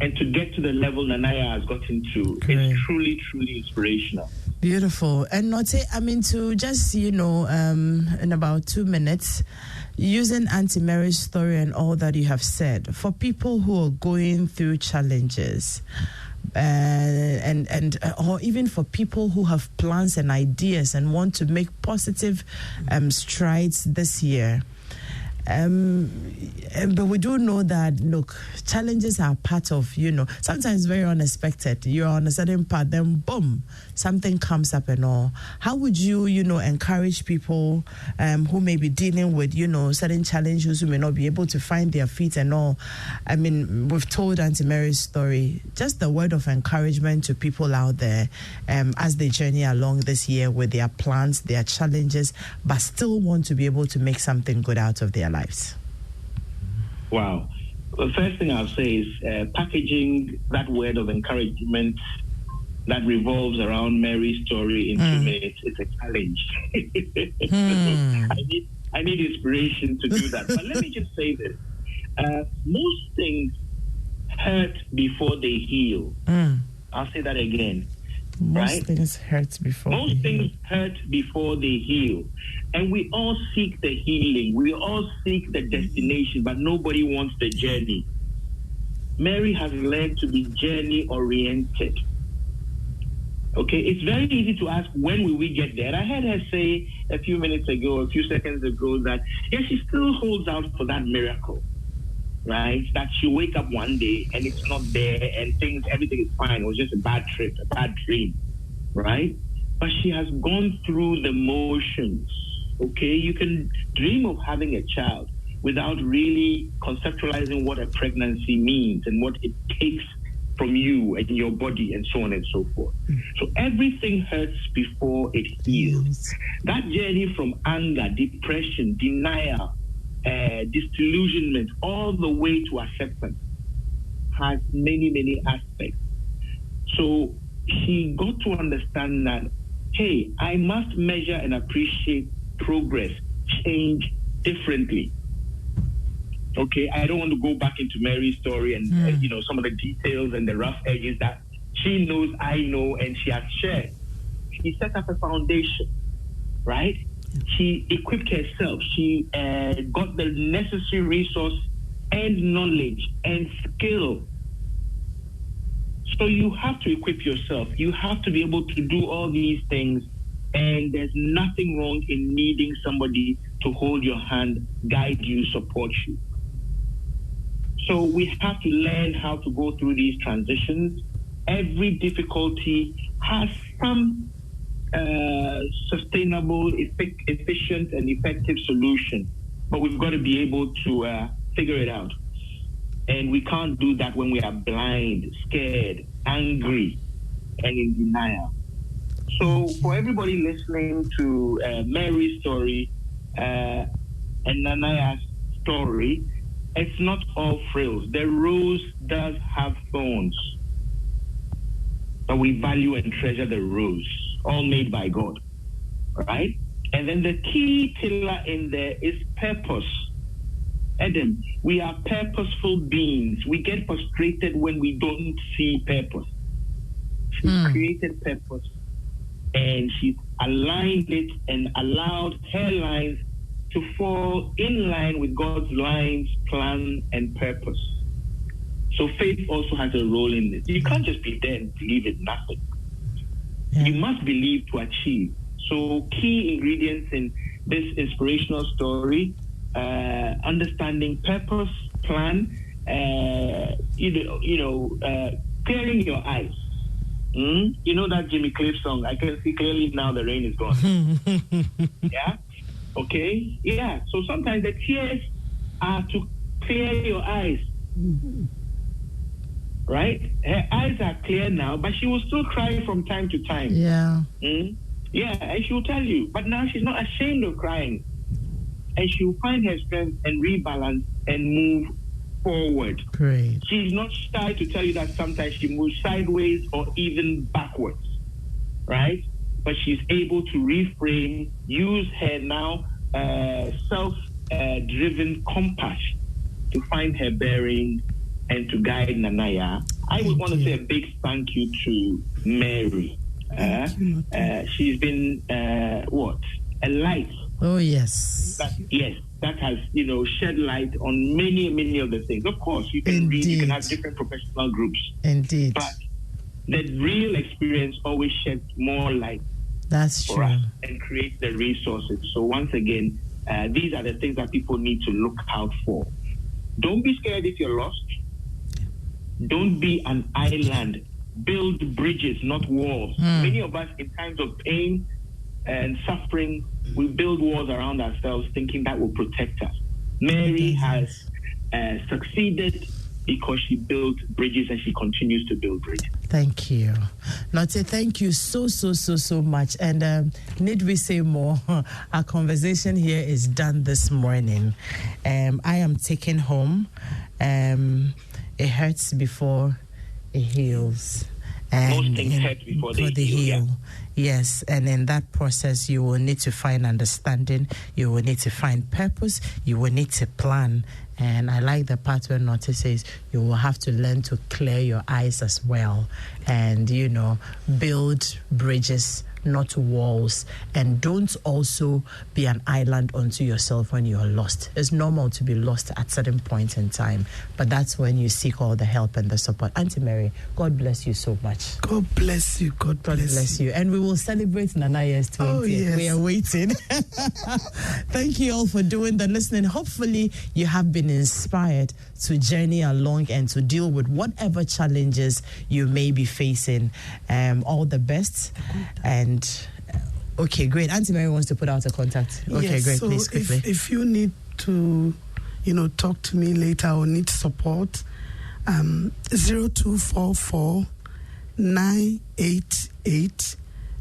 and to get to the level Nanaya has gotten to, it's truly, truly inspirational. Beautiful. And Note, I mean, to just, in about 2 minutes, using Auntie Mary's story and all that you have said, for people who are going through challenges, and or even for people who have plans and ideas and want to make positive strides this year. But we do know that, look, challenges are part of, sometimes very unexpected. You're on a certain path, then boom, something comes up and all. How would you, encourage people who may be dealing with, certain challenges, who may not be able to find their feet and all? I mean, we've told Auntie Mary's story. Just a word of encouragement to people out there as they journey along this year with their plans, their challenges, but still want to be able to make something good out of their lives. Wow. The first thing I'll say is packaging that word of encouragement that revolves around Mary's story in 2 minutes. It's a challenge. So I need inspiration to do that. But let me just say this. Most things hurt before they heal. I'll say that again. Most things hurt before they heal. And we all seek the healing. We all seek the destination, but nobody wants the journey. Mary has learned to be journey-oriented. Okay, it's very easy to ask, when will we get there? And I heard her say a few seconds ago, that she still holds out for that miracle, right? That she'll wake up one day and it's not there and everything is fine. It was just a bad trip, a bad dream, right? But she has gone through the motions, okay? You can dream of having a child without really conceptualizing what a pregnancy means and what it takes from you and your body and so on and so forth. So everything hurts before it heals. That journey from anger, depression, denial, disillusionment, all the way to acceptance has many, many aspects. So she got to understand that, hey, I must measure and appreciate progress, change differently. Okay, I don't want to go back into Mary's story and some of the details and the rough edges that she knows, I know, and she has shared. She set up a foundation, right? She equipped herself. She got the necessary resource and knowledge and skill. So you have to equip yourself. You have to be able to do all these things. And there's nothing wrong in needing somebody to hold your hand, guide you, support you. So we have to learn how to go through these transitions. Every difficulty has some sustainable, efficient, and effective solution. But we've got to be able to figure it out. And we can't do that when we are blind, scared, angry, and in denial. So for everybody listening to Mary's story and Nanaya's story, it's not all frills. The rose does have thorns, but we value and treasure the rose, all made by God, right? And then the key pillar in there is purpose. Adam, we are purposeful beings. We get frustrated when we don't see purpose. She created purpose, and she's aligned it and allowed her lines to fall in line with God's lines, plan, and purpose. So faith also has a role in this. You can't just be there and believe in nothing. Yeah. You must believe to achieve. So key ingredients in this inspirational story, understanding purpose, plan, clearing your eyes. You know that Jimmy Cliff song, I can see clearly now the rain is gone. Yeah? Okay? Yeah. So sometimes the tears are to clear your eyes. Right? Her eyes are clear now, but she will still cry from time to time. Yeah. Yeah, and she will tell you. But now she's not ashamed of crying. And she will find her strength and rebalance and move forward. Great. She's not shy to tell you that sometimes she moves sideways or even backwards, right? But she's able to reframe, use her now self-driven compass to find her bearing and to guide Nanaya. I would want to say a big thank you to Mary. She's been a light. Oh yes. That has shed light on many of the things. Of course, you can read, you can have different professional groups. Indeed. But the real experience always sheds more light. That's for true. us and create the resources. So once again, these are the things that people need to look out for. Don't be scared if you're lost. Don't be an island. Build bridges, not walls. Many of us, in times of pain and suffering, we build walls around ourselves thinking that will protect us. Mary has succeeded because she built bridges and she continues to build bridges. Thank you. Lotte, thank you so much. And need we say more? Our conversation here is done this morning. I am taken home. It hurts before it heals. And most things hurt before they heal. Yeah. Yes, and in that process, you will need to find understanding, you will need to find purpose, you will need to plan. And I like the part where Lotte says you will have to learn to clear your eyes as well and, build bridges, not walls. And don't also be an island unto yourself when you are lost. It's normal to be lost at certain points in time, but that's when you seek all the help and the support. Auntie Mary, God bless you so much. God bless you. God bless you. And we will celebrate Nanaya's 20th. Oh, yes. We are waiting. Thank you all for doing the listening. Hopefully you have been inspired to journey along and to deal with whatever challenges you may be facing. All the best. And okay, great. Auntie Mary wants to put out a contact. Okay, yes, great. so Please, quickly. If you need to, talk to me later or need support, 0244 988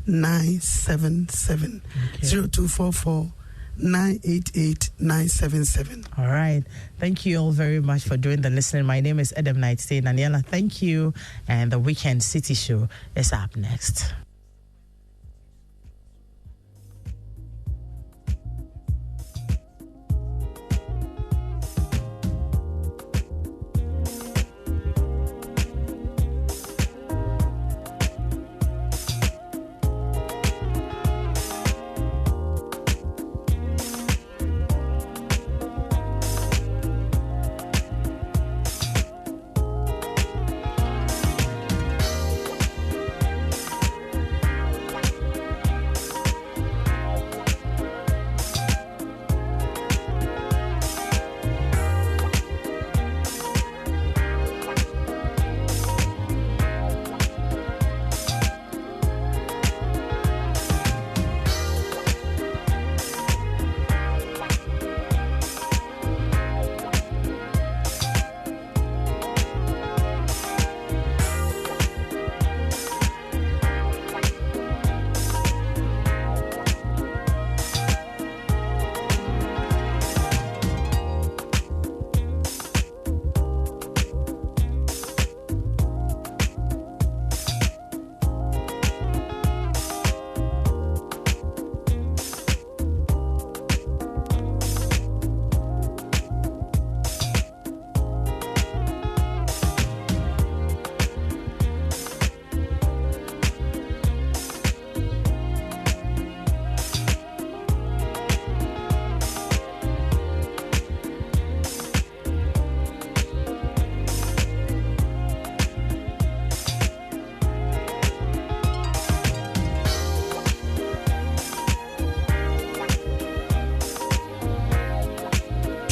977. 0244 988-977. All right. Thank you all very much for doing the listening. My name is Adam Nightstay. Daniela, thank you. And the Weekend City Show is up next.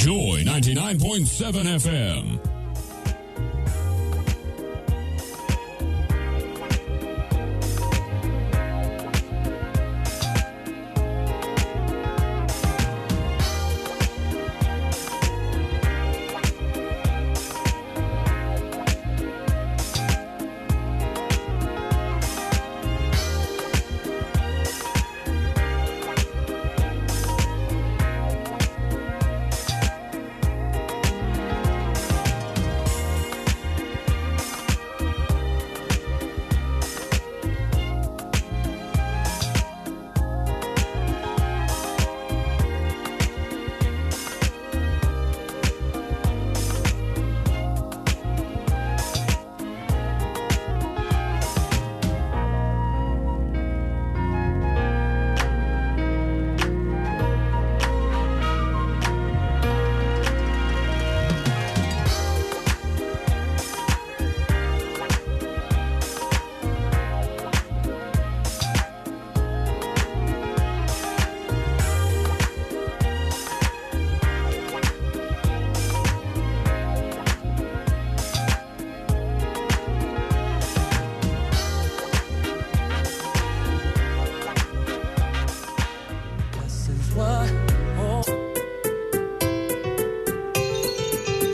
Joy 99.7 FM.